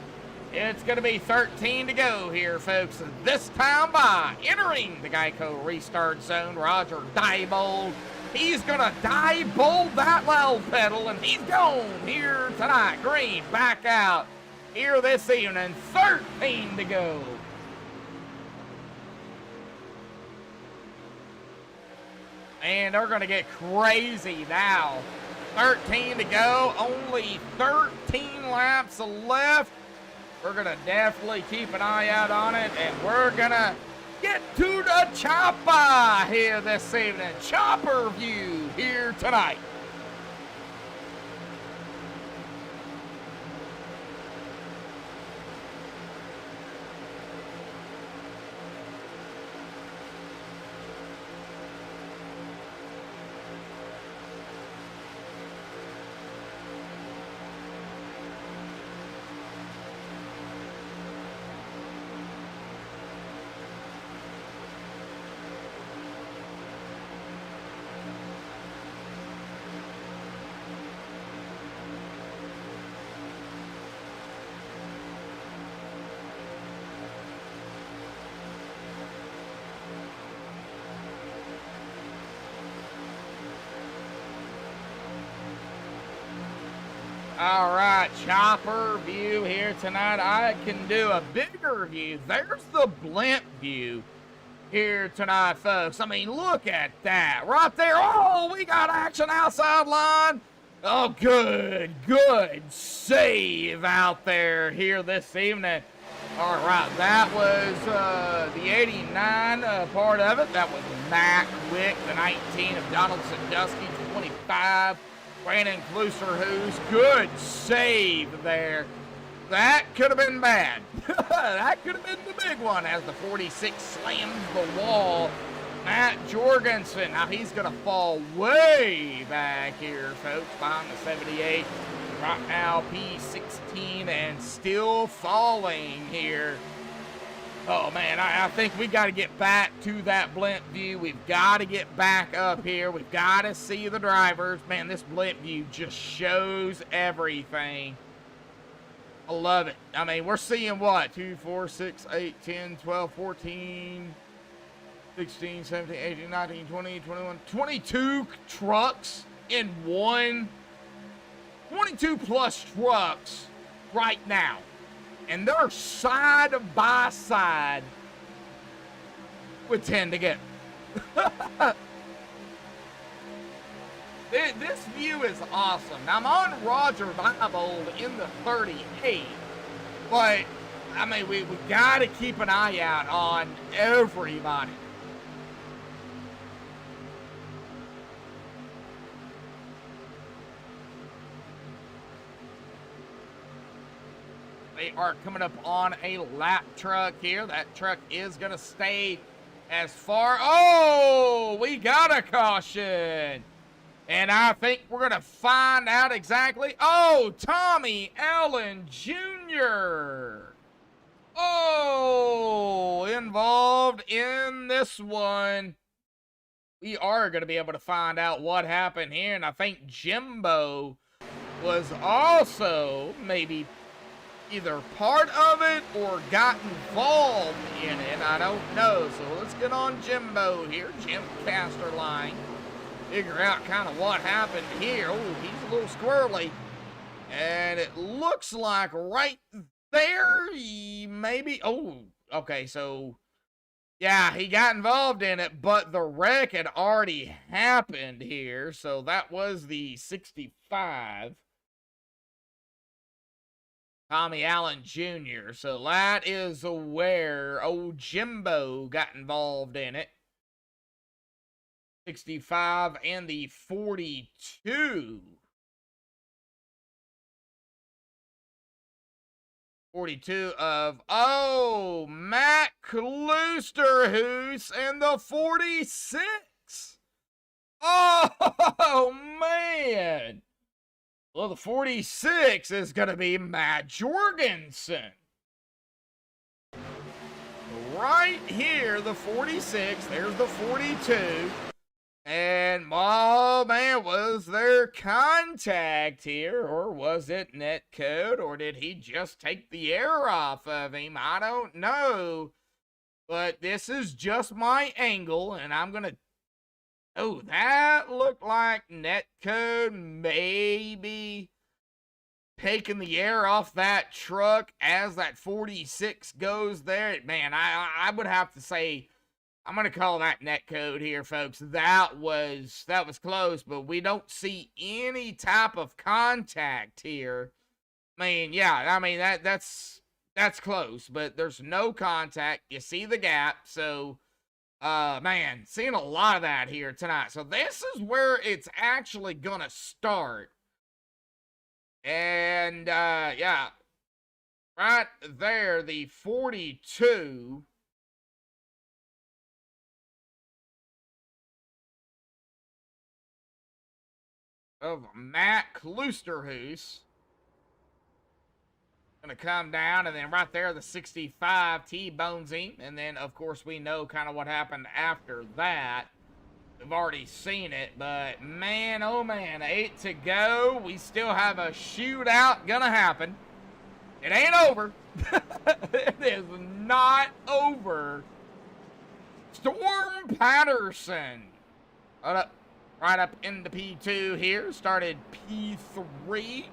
It's going to be 13 to go here, folks. This time by entering the Geico restart zone, Roger Diebold. He's going to Diebold that loud pedal, and he's gone here tonight. Green back out here this evening. 13 to go. And they're going to get crazy now. 13 to go. Only 13 laps left. We're going to definitely keep an eye out on it, and we're going to get to the chopper here this evening. Chopper view here tonight. All right, chopper view here tonight. I can do a bigger view. There's the blimp view here tonight, folks. I mean, look at that right there. Oh, we got action outside line. Oh, good save out there here this evening. All right, that was the 89 part of it. That was Matt Wick, the 19 of Donald Sandusky, 25. Brandon Klusterhuis, good save there. That could have been bad. That could have been the big one as the 46 slams the wall. Matt Jorgensen, now he's going to fall way back here, folks, behind the 78. Right now, P16 and still falling here. Oh, man, I think we got to get back to that blimp view. We've got to get back up here. We've got to see the drivers. Man, this blimp view just shows everything. I love it. I mean, we're seeing what? 2, 4, 6, 8, 10, 12, 14, 16, 17, 18, 19, 20, 21, 22 trucks in one. 22 plus trucks right now. And they're side by side with 10 to go. This view is awesome. Now, I'm on Roger Diebold in the 38, but, I mean, we got to keep an eye out on everybody. They are coming up on a lap truck here. That truck is going to stay as far. Oh, we got a caution. And I think we're going to find out exactly. Oh, Tommy Allen Jr. Oh, involved in this one. We are going to be able to find out what happened here, and I think Jimbo was also maybe either part of it or got involved in it. I don't know. So let's get on Jimbo here, Jim Casterline. Figure out kind of what happened here. Oh, he's a little squirrely. And it looks like right there, maybe. Oh, okay. So, yeah, he got involved in it, but the wreck had already happened here. So that was the 65. Tommy Allen Jr. So that is where old Jimbo got involved in it. 65 and the 42. 42 of, oh, Matt Kloosterhoos and the 46. Oh, man. Well, the 46 is going to be Matt Jorgensen. Right here, the 46. There's the 42. And, oh, man, was there contact here? Or was it net code? Or did he just take the air off of him? I don't know. But this is just my angle, and I'm going to... Oh, that looked like net code maybe taking the air off that truck as that 46 goes there. Man, I would have to say, I'm going to call that net code here, folks. That was close, but we don't see any type of contact here. I mean, yeah, I mean, that's close, but there's no contact. You see the gap, so... man, seeing a lot of that here tonight. So this is where it's actually gonna start. And, yeah. Right there, the 42. Of Matt Kloosterhoos. Gonna come down, and then right there, the 65 T-bones him. And then, of course, we know kind of what happened after that. We've already seen it, but man, oh man, 8 to go. We still have a shootout gonna happen. It ain't over. It is not over. Storm Patterson. Right up into P2 here. Started P3.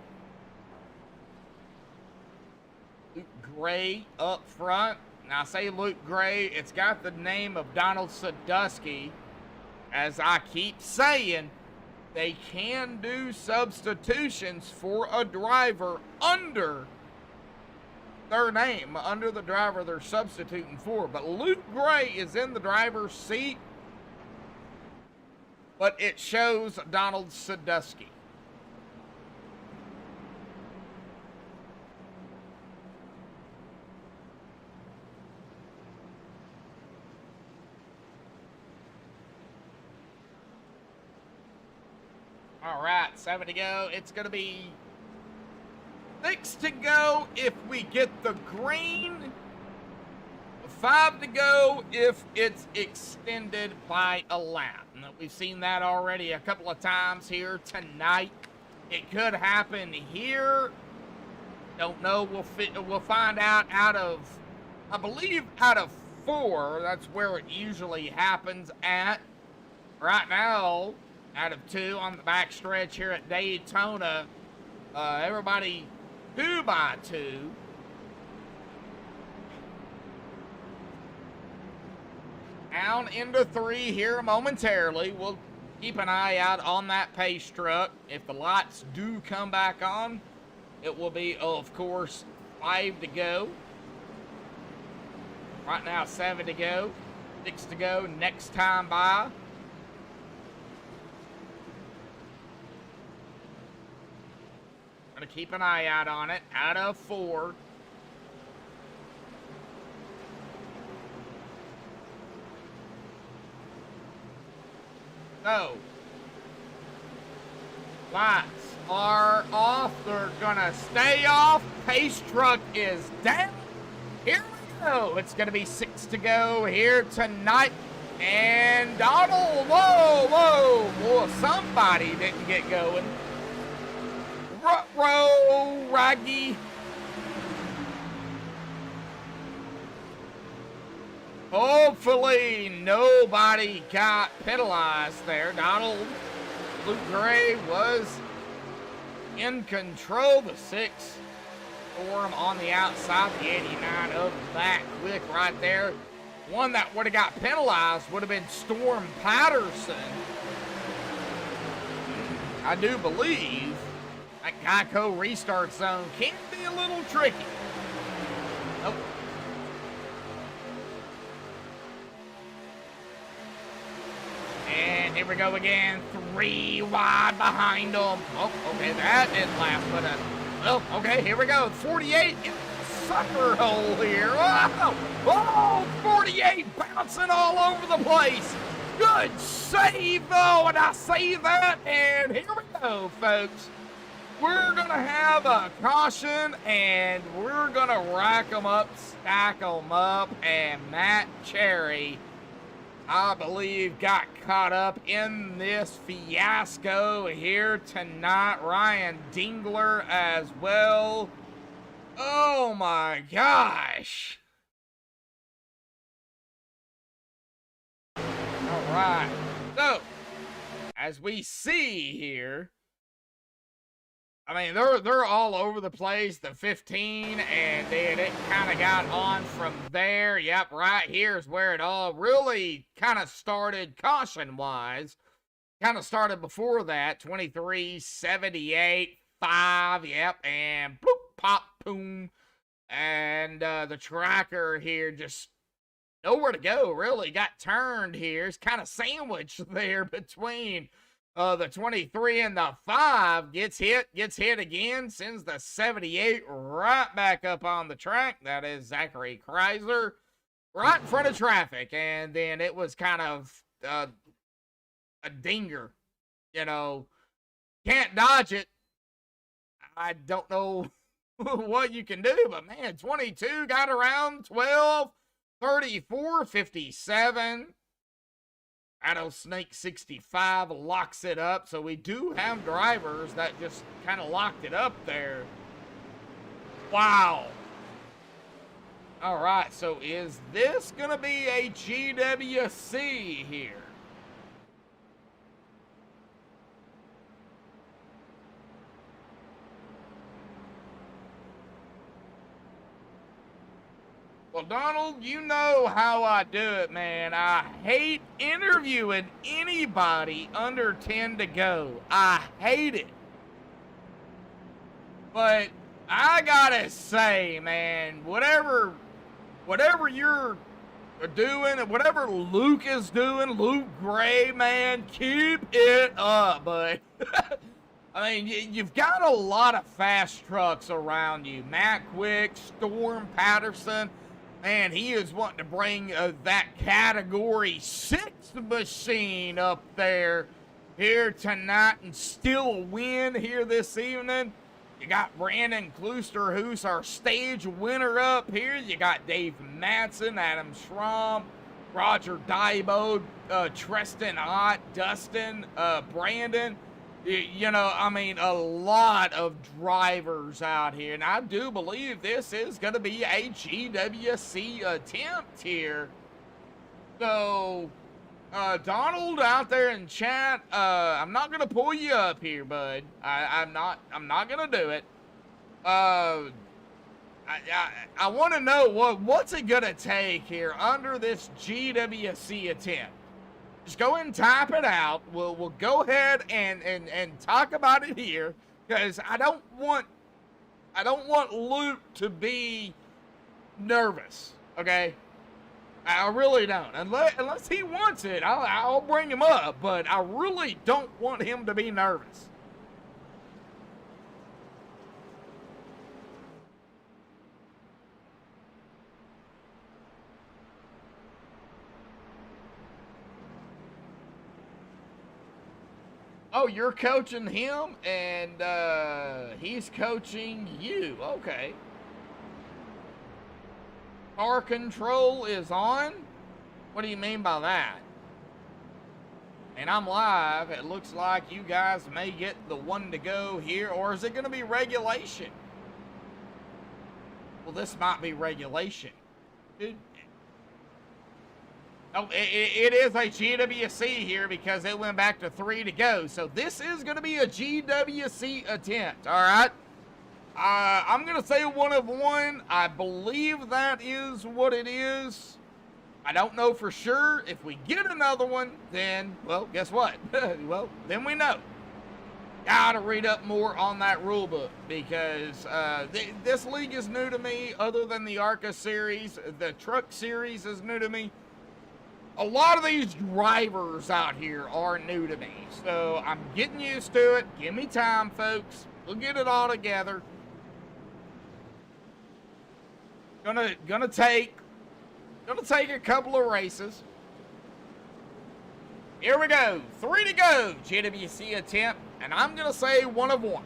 Luke Gray up front. Now, I say Luke Gray, it's got the name of Donald Sadusky. As I keep saying, they can do substitutions for a driver under their name, under the driver they're substituting for. But Luke Gray is in the driver's seat, but it shows Donald Sadusky. All right, 7 to go. It's going to be 6 to go if we get the green. 5 to go if it's extended by a lap. And we've seen that already a couple of times here tonight. It could happen here. Don't know. We'll find out of, I believe, out of 4. That's where it usually happens at. Right now, out of 2 on the back stretch here at Daytona. Everybody 2 by 2. Down into 3 here momentarily. We'll keep an eye out on that pace truck. If the lights do come back on, it will be, of course, 5 to go. Right now, 7 to go. 6 to go next time by. Gonna keep an eye out on it. Out of 4. So, lights are off. They're gonna stay off. Pace truck is down. Here we go. It's going to be 6 to go here tonight. And Donald, whoa, somebody didn't get going. Ruh-roh, Raggy. Hopefully nobody got penalized there. Donald Luke Gray was in control. The 6 Storm on the outside. The 89 of that quick right there. One that would have got penalized would have been Storm Patterson. I do believe that Geico restart zone can be a little tricky. Nope. And here we go again. 3 wide behind them. Oh, okay, that didn't last, but well, okay, here we go. 48 in the sucker hole here. Oh, 48 bouncing all over the place. Good save, though, and I see that. And here we go, folks. We're going to have a caution, and we're going to rack them up, stack them up, and Matt Cherry, I believe, got caught up in this fiasco here tonight. Ryan Dingler as well. Oh my gosh. All right. So, as we see here, I mean, they're all over the place, the 15, and then it kind of got on from there. Yep, right here is where it all really kind of started, caution-wise. Kind of started before that, 23, 78, 5, yep, and bloop, pop, boom. And the tracker here just nowhere to go, really. Got turned here. It's kind of sandwiched there between the 23 and the 5. Gets hit again, sends the 78 right back up on the track. That is Zachary Chrysler right in front of traffic. And then it was kind of a dinger. You know, can't dodge it. I don't know what you can do, but man, 22 got around 12, 34, 57. Rattlesnake 65 locks it up. So we do have drivers that just kind of locked it up there. Wow. All right, so is this going to be a GWC here? Well, Donald, you know how I do it, man. I hate interviewing anybody under 10 to go. I hate it. But I gotta say, man, whatever you're doing, whatever Luke is doing, Luke Gray, man, keep it up, bud. I mean, you've got a lot of fast trucks around you. Matt Quick, Storm Patterson. Man, he is wanting to bring that Category 6 machine up there here tonight and still win here this evening. You got Brandon Klooster, who's our stage winner up here. You got Dave Madsen, Adam Schramm, Roger Dybo, Treston Ott, Dustin, Brandon. You know, I mean, a lot of drivers out here. And I do believe this is going to be a GWC attempt here. So, Donald out there in chat, I'm not going to pull you up here, bud. I'm not going to do it. I want to know what's it going to take here under this GWC attempt. Just go ahead and type it out. We'll go ahead and talk about it here, because I don't want Luke to be nervous. Okay, I really don't. Unless he wants it, I'll bring him up. But I really don't want him to be nervous. Oh, you're coaching him, and he's coaching you. Okay. Car control is on? What do you mean by that? And I'm live. It looks like you guys may get the one to go here, or is it going to be regulation? Well, this might be regulation. Dude. Oh, it is a GWC here because it went back to 3 to go. So this is going to be a GWC attempt, all right? I'm going to say 1 of 1. I believe that is what it is. I don't know for sure. If we get another one, then, well, guess what? Well, then we know. Gotta read up more on that rule book because this league is new to me. Other than the ARCA series, the truck series is new to me. A lot of these drivers out here are new to me, so I'm getting used to it. Give me time, folks. We'll get it all together. Gonna take a couple of races. Here we go. 3 to go. GWC attempt, and I'm gonna say 1 of 1.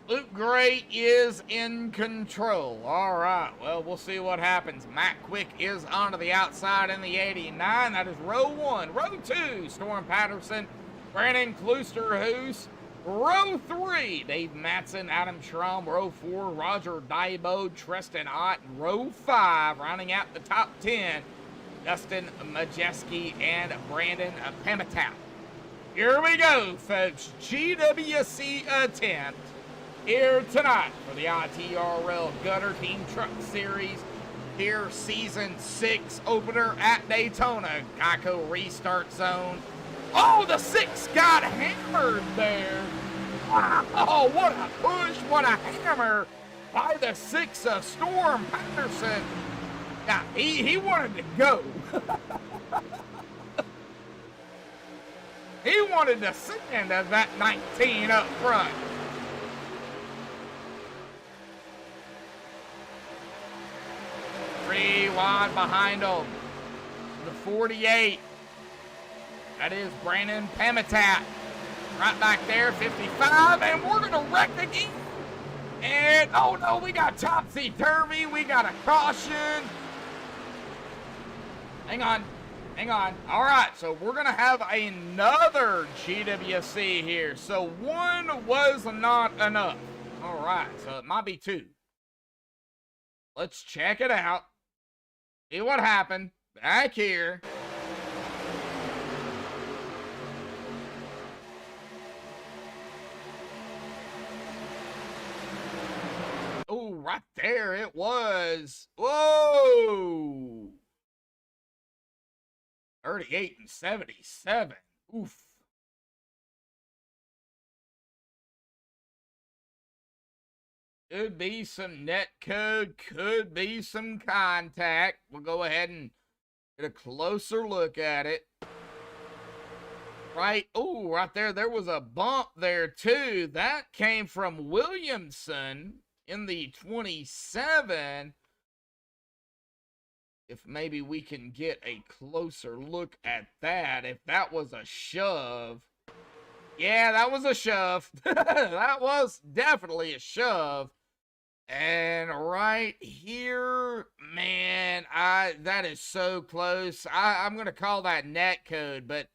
Luke Gray is in control. All right, well, we'll see what happens. Matt Quick is onto the outside in the 89. That is row 1. Row 2, Storm Patterson, Brandon Kloosterhoos. Row 3, Dave Matson, Adam Schramm. Row 4, Roger Daibo, Tristan Ott. Row 5, rounding out the top 10, Dustin Majeski and Brandon Pamitat. Here we go, folks. GWC attempt here tonight for the ITRL Gutter Team Truck Series. Here, Season 6 opener at Daytona. Geico Restart Zone. Oh, the 6 got hammered there. Oh, what a push, what a hammer by the 6 of Storm Patterson. Yeah, he wanted to go. He wanted to send as that 19 up front. Three wide behind him. The 48. That is Brandon Pamitat. Right back there, 55, and we're going to wreck again. And, oh no, we got topsy-turvy. We got a caution. Hang on. All right, so we're going to have another GWC here. So 1 was not enough. All right, so it might be 2. Let's check it out. See what happened back here. Oh, right there it was. Whoa! 38 and 77. Oof. Could be some net code, could be some contact. We'll go ahead and get a closer look at it. Right, oh, right there was a bump there too. That came from Williamson in the 27. If maybe we can get a closer look at that. If that was a shove. Yeah, that was a shove. That was definitely a shove. And right here, man, that is so close. I'm going to call that net code, but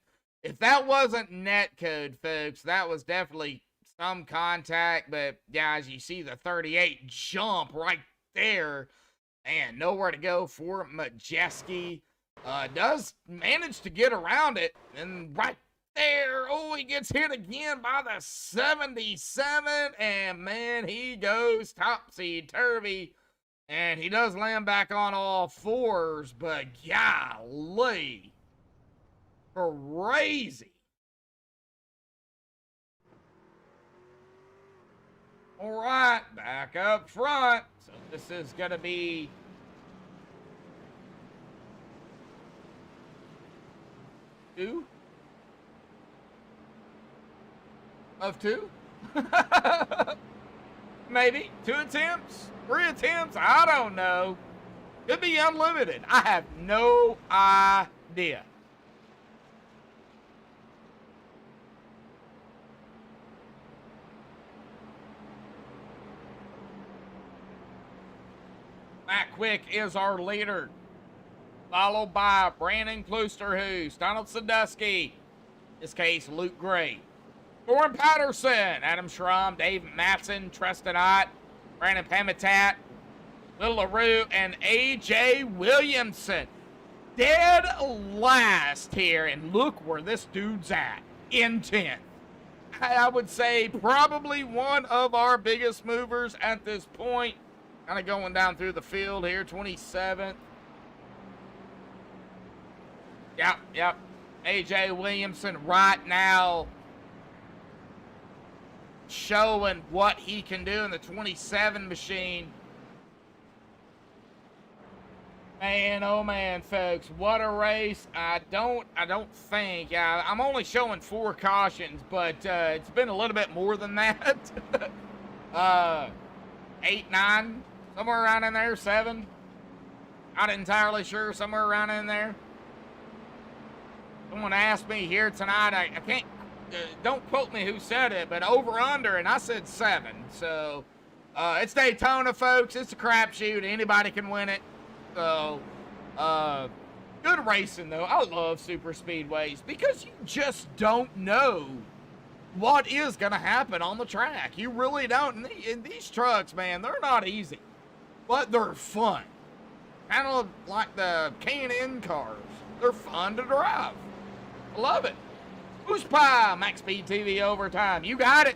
if that wasn't net code, folks, that was definitely some contact. But yeah, as you see the 38 jump right there, and nowhere to go for Majeski. Does manage to get around it, and right there, oh, he gets hit again by the 77, and man, he goes topsy-turvy, and he does land back on all fours, but golly, crazy. All right, back up front. So this is going to be two of 2. Maybe 2 attempts, 3 attempts. I don't know. Could be unlimited. I have no idea. Matt Quick is our leader, followed by Brandon Klusterhoos, Donald Sadusky, in this case, Luke Gray, Thorin Patterson, Adam Schramm, Dave Matson, Tristan Ott, Brandon Pamitat, Will LaRue, and A.J. Williamson. Dead last here, and look where this dude's at, in 10th. I would say probably one of our biggest movers at this point. Kind of going down through the field here, 27th. Yep. A.J. Williamson right now showing what he can do in the 27 machine. Man, oh man, folks, what a race. I don't think, I'm only showing 4 cautions, but it's been a little bit more than that. 8, 9, somewhere around in there, 7. Not entirely sure, somewhere around in there. Someone asked me here tonight, I can't, don't quote me who said it, but over under, and I said 7. So, it's Daytona, folks. It's a crapshoot. Anybody can win it. So, good racing, though. I love super speedways because you just don't know what is going to happen on the track. You really don't. And these trucks, man, they're not easy, but they're fun. Kind of like the K&N cars. They're fun to drive. I love it. Push Pie, Max Speed TV Overtime. You got it.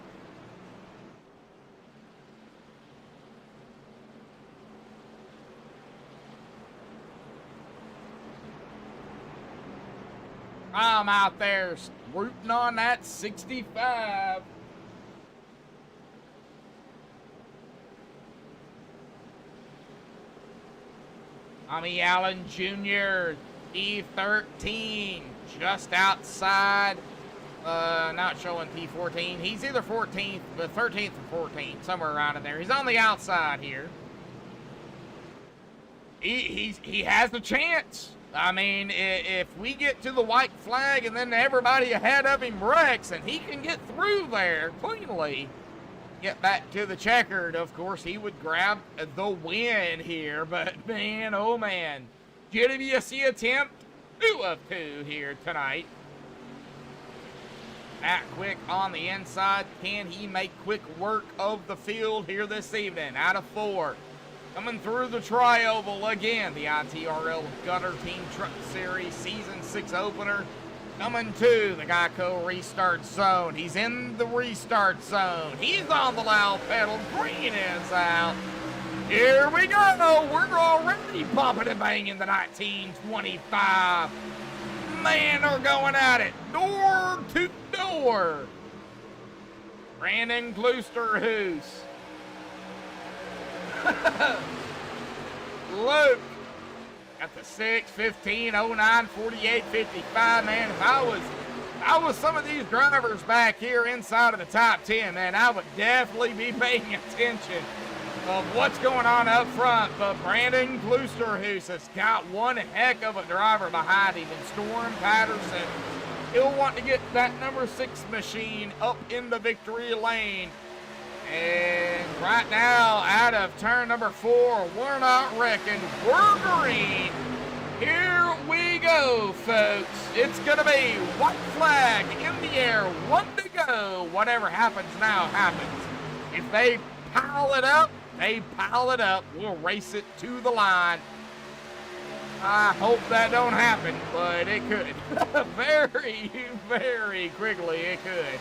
I'm out there rooting on that 65. Tommy Allen Jr., P13, just outside. Not showing P14. He's either 14th, but 13th or 14th, somewhere around in there. He's on the outside here. He has a chance. I mean, if we get to the white flag and then everybody ahead of him wrecks and he can get through there cleanly, get back to the checkered, of course, he would grab the win here. But, man, oh, man. GWC attempt 2 of 2 here tonight. Matt Quick on the inside. Can he make quick work of the field here this evening? Out of 4. Coming through the tri-oval again, the ITRL Gutter Team Truck Series Season 6 opener. Coming to the Geico restart zone. He's in the restart zone. He's on the loud pedal. Green is out. Here we go. We're already bumping and banging the 1925. Man, they're going at it. Door to door. Brandon Klusterhoos. Luke got the 6, 15, 09, 48, 55. Man, if I was some of these drivers back here inside of the top 10, man, I would definitely be paying attention of what's going on up front. But Brandon Klusterhoos has got one heck of a driver behind him in Storm Patterson. He'll want to get that number 6 machine up in the victory lane. And right now, out of turn number 4, we're not wrecking. We're green. Here we go, folks. It's going to be white flag in the air, 1 to go. Whatever happens now happens. If they pile it up, they pile it up. We'll race it to the line. I hope that don't happen, but it could. Very, very quickly it could.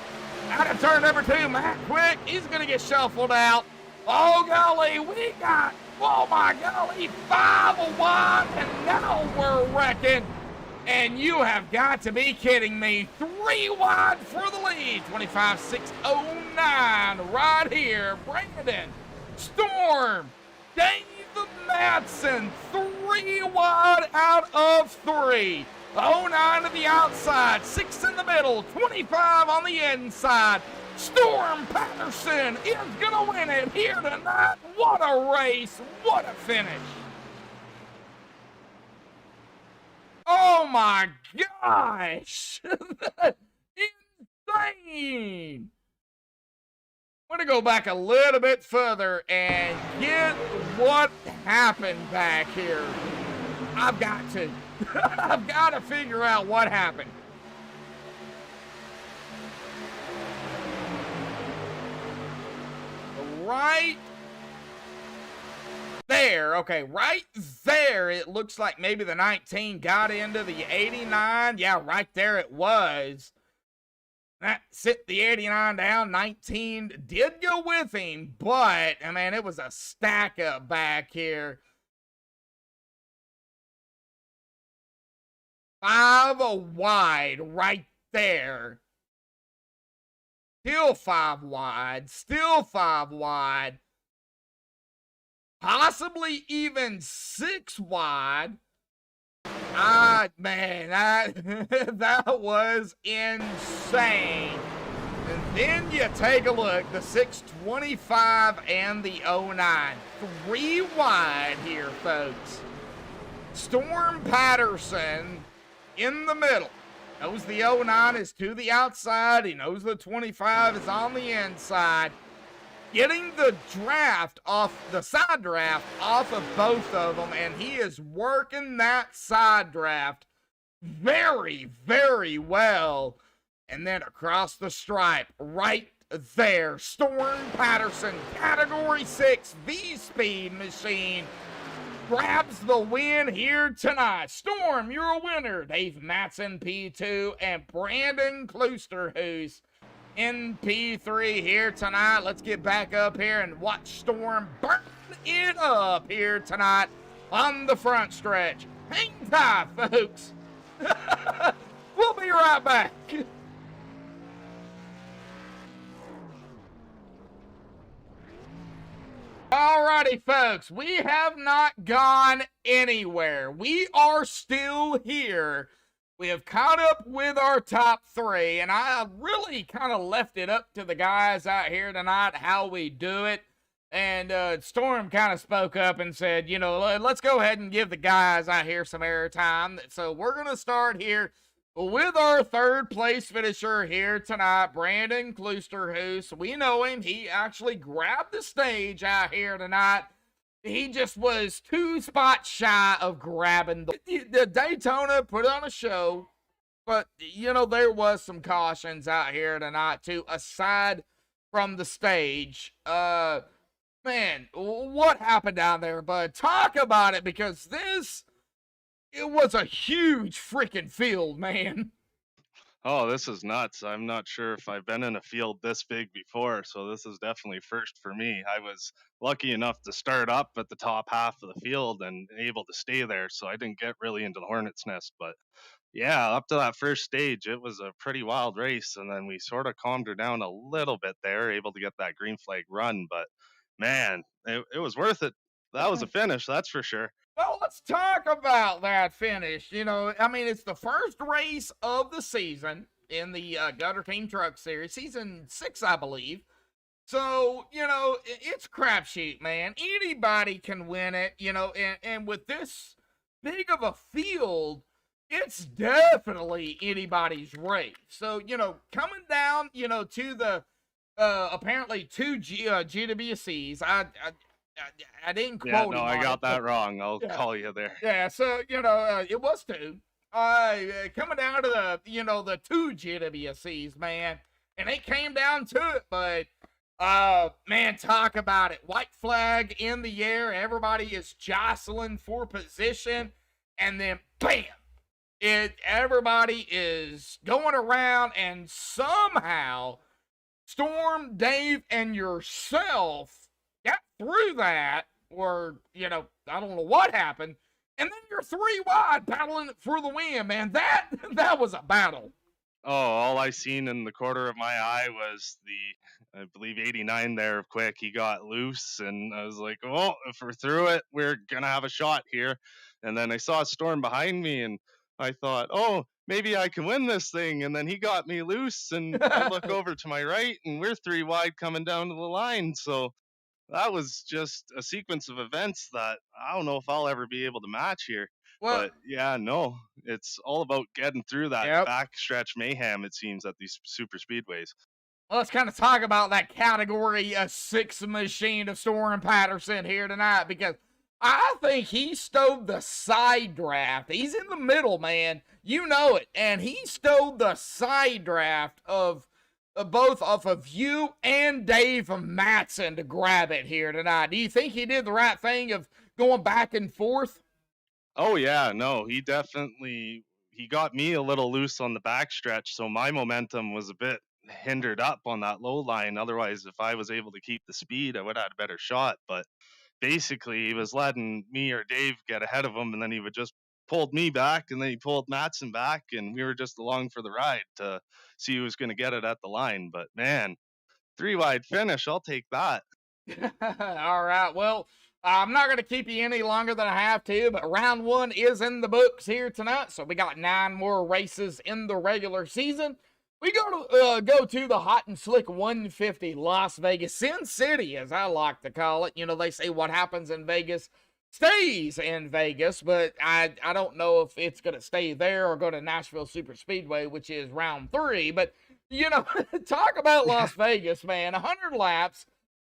Out of turn number 2, Matt Quick. He's going to get shuffled out. Oh, golly, we got, oh, my golly, 5 wide, and now we're wrecking. And you have got to be kidding me. 3 wide for the lead. 25.609 right here. Brandon, Storm, Dave Matson, 3 wide out of 3. 09 to the outside, 6 in the middle, 25 on the inside. Storm Patterson is going to win it here tonight. What a race. What a finish. Oh my gosh. Insane. I'm going to go back a little bit further and get what happened back here? I've got to. I've got to figure out what happened. Right there, okay, right there, it looks like maybe the 19 got into the 89. Yeah, right there it was. That sit the 89 down. 19 did go with him, but, I mean, it was a stack up back here. 5 wide right there. Still 5 wide. Still 5 wide. Possibly even 6 wide. Man, that was insane. And then you take a look, the 625 and the 09. 3 wide here, folks. Storm Patterson in the middle. Knows the 09 is to the outside. He knows the 25 is on the inside. Getting the draft off, the side draft off of both of them, and he is working that side draft very, very well. And then across the stripe, right there, Storm Patterson, Category 6 V-Speed machine, grabs the win here tonight. Storm, you're a winner. Dave Matson, P2, and Brandon Kloosterhuis in P3 here tonight. Let's get back up here and watch Storm burn it up here tonight on the front stretch. Hang tight, folks. We'll be right back. Alrighty, folks, we have not gone anywhere. We are still here. We have caught up with our top 3, and I really kind of left it up to the guys out here tonight how we do it. And Storm kind of spoke up and said, you know, let's go ahead and give the guys out here some airtime. So we're going to start here with our 3rd place finisher here tonight, Brandon Kloosterhuis. We know him. He actually grabbed the stage out here tonight. He just was 2 spots shy of grabbing the Daytona, put on a show. But, you know, there was some cautions out here tonight, too, aside from the stage. Man, what happened down there, bud? Talk about it, because it was a huge freaking field, man. Oh, this is nuts. I'm not sure if I've been in a field this big before, so this is definitely first for me. I was lucky enough to start up at the top half of the field and able to stay there, so I didn't get really into the hornet's nest. But yeah, up to that first stage, it was a pretty wild race, and then we sort of calmed her down a little bit there, able to get that green flag run. But man, it was worth it. That was a finish, that's for sure. Well, let's talk about that finish. You know, I mean, it's the first race of the season in the Gutter Team Truck Series, season 6, I believe. So, you know, it's crapshoot, man. Anybody can win it, you know, and with this big of a field, it's definitely anybody's race. So, you know, coming down, you know, to the apparently 2 GWCs, I didn't quote Yeah, him no, on I got it, that wrong. I'll yeah. call you there. Yeah, so, you know, it was 2. Coming down to the, you know, the 2 GWCs, man. And it came down to it, but, man, talk about it. White flag in the air. Everybody is jostling for position. And then, bam! Everybody is going around, and somehow Storm, Dave, and yourself got through that, or, you know, I don't know what happened, and then you're 3 wide battling for the win, man. That was a battle. Oh, all I seen in the corner of my eye was I believe 89 there quick. He got loose, and I was like, oh, if we're through it, we're gonna have a shot here. And then I saw a Storm behind me, and I thought, oh, maybe I can win this thing. And then he got me loose, and I look over to my right, and we're 3 wide coming down to the line. So that was just a sequence of events that I don't know if I'll ever be able to match here. Well, But yeah, no, it's all about getting through that yep. backstretch mayhem, it seems, at these super speedways. Let's kind of talk about that category 6 machine of Storm Patterson here tonight, because I think he stowed the side draft. He's in the middle, man. You know it. And he stowed the side draft of both off of you and Dave Matson to grab it here tonight. Do you think he did the right thing of going back and forth? Oh yeah, no, he got me a little loose on the backstretch, so my momentum was a bit hindered up on that low line. Otherwise, if I was able to keep the speed, I would have had a better shot. But basically, he was letting me or Dave get ahead of him, and then he would just pulled me back, and then he pulled Matson back, and we were just along for the ride to see who was going to get it at the line. But man, 3 wide finish, I'll take that. All right. Well, I'm not going to keep you any longer than I have to, but round 1 is in the books here tonight. So we got 9 more races in the regular season. We go to the hot and slick 150 Las Vegas, Sin City, as I like to call it. You know, they say what happens in Vegas stays in Vegas, but I don't know if it's going to stay there or go to Nashville Super Speedway, which is round 3. But, you know, talk about Las Vegas, man. 100 laps.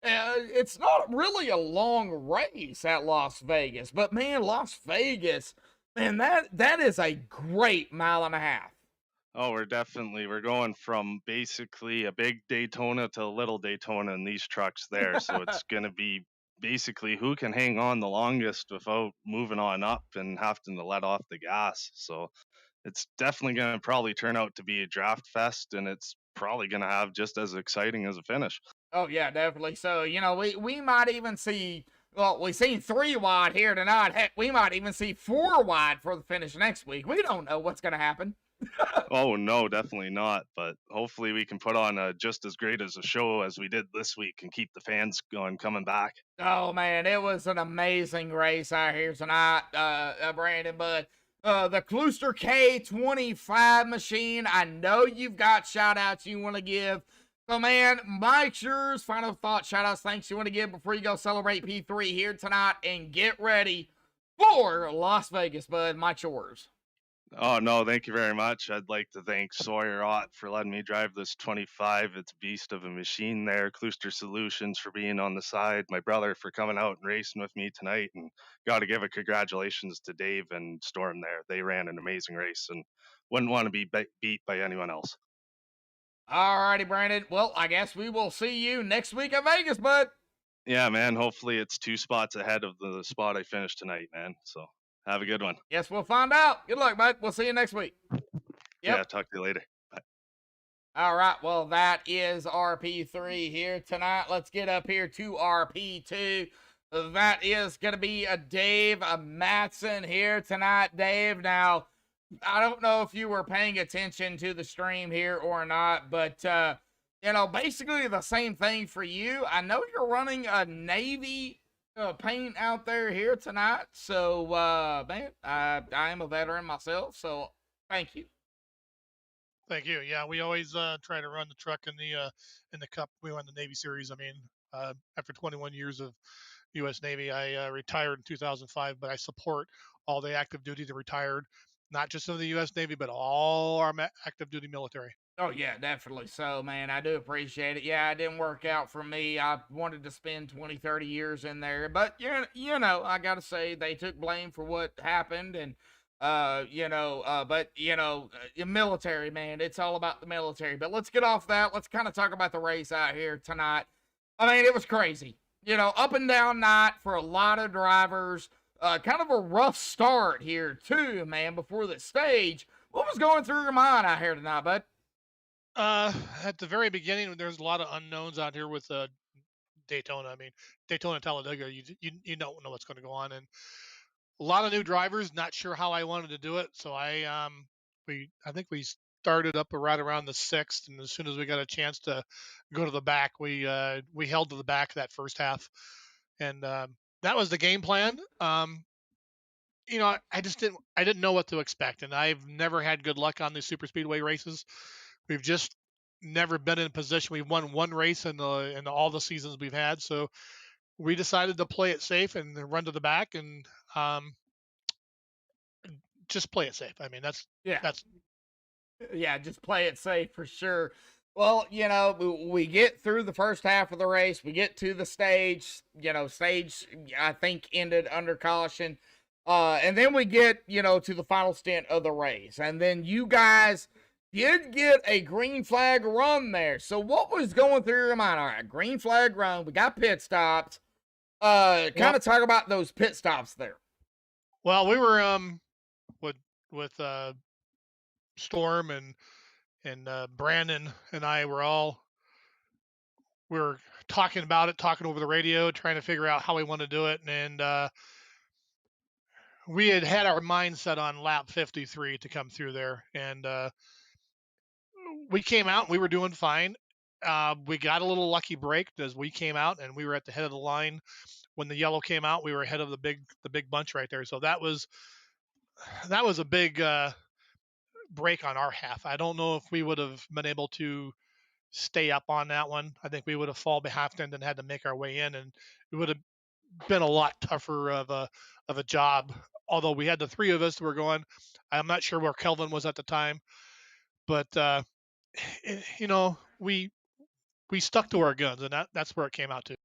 It's not really a long race at Las Vegas, but man, Las Vegas, man, that is a great mile and a half. Oh, we're going from basically a big Daytona to a little Daytona in these trucks there. So it's going to be basically who can hang on the longest without moving on up and having to let off the gas. So it's definitely going to probably turn out to be a draft fest, and it's probably going to have just as exciting as a finish. Oh yeah, definitely. So, you know, we might even see, well, we've seen 3 wide here tonight. Heck, we might even see 4 wide for the finish next week. We don't know what's going to happen. Oh no, definitely not. But hopefully we can put on just as great as a show as we did this week and keep the fans going, coming back. Oh man, it was an amazing race out here tonight, Brandon. But the Klooster K25 machine, I know you've got shout outs you want to give. So man, Mike yours, final thought, shout outs, thanks you want to give before you go celebrate P3 here tonight and get ready for Las Vegas, bud. Mike yours. Oh no, thank you very much. I'd like to thank Sawyer Ott for letting me drive this 25. It's a beast of a machine there. Klooster Solutions for being on the side. My brother for coming out and racing with me tonight. And got to give a congratulations to Dave and Storm there. They ran an amazing race and wouldn't want to be beat by anyone else. Alrighty, Brandon. Well, I guess we will see you next week at Vegas, bud. Yeah, man. Hopefully it's 2 spots ahead of the spot I finished tonight, man. So have a good one. Yes, we'll find out. Good luck, bud. We'll see you next week. Yep. Yeah, talk to you later. Bye. All right. Well, that is RP3 here tonight. Let's get up here to RP2. That is going to be a Dave Matson here tonight. Dave, now, I don't know if you were paying attention to the stream here or not, but, you know, basically the same thing for you. I know you're running a Navy paint out there here tonight. So, man, I am a veteran myself, so thank you. Thank you. Yeah, we always try to run the truck in the Cup. We run the Navy Series. I mean, after 21 years of U.S. Navy, I retired in 2005, but I support all the active duty that retired, not just of the U.S. Navy, but all our active duty military. Oh, yeah, definitely. So, man, I do appreciate it. Yeah, it didn't work out for me. I wanted to spend 20, 30 years in there. But, you know, I got to say, they took blame for what happened. And, military, man, it's all about the military. But let's get off that. Let's kind of talk about the race out here tonight. I mean, it was crazy. You know, up and down night for a lot of drivers. Kind of a rough start here, too, man, before the stage. What was going through your mind out here tonight, bud? At the very beginning, there's a lot of unknowns out here with Daytona. I mean, Daytona, Talladega, you don't know what's going to go on, and a lot of new drivers. Not sure how I wanted to do it, so I think we started up right around the 6th, and as soon as we got a chance to go to the back, we held to the back that first half, and that was the game plan. You know, I didn't know what to expect, and I've never had good luck on these super speedway races. We've just never been in a position. We've won one race in all the seasons we've had, so we decided to play it safe and run to the back and just play it safe. I mean, that's Yeah, just play it safe for sure. Well, we get through the first half of the race. We get to the stage. Stage I think ended under caution. And then we get to the final stint of the race, and then you guys did get a green flag run there. So what was going through your mind? All right, green flag run. We got pit stops. Kind Well, of talk about those pit stops there. well, we were with Storm and Brandon and I we were talking about it, talking over the radio, trying to figure out how we want to do it, and we had our mind set on lap 53 to come through there, and we came out and we were doing fine. We got a little lucky break as we came out and we were at the head of the line. When the yellow came out, we were ahead of the big bunch right there. So that was a big break on our half. I don't know if we would have been able to stay up on that one. I think we would have fallen behind and then had to make our way in, and it would have been a lot tougher of a job. Although we had the three of us that were going, I'm not sure where Kelvin was at the time, but we stuck to our guns, and that's where it came out to.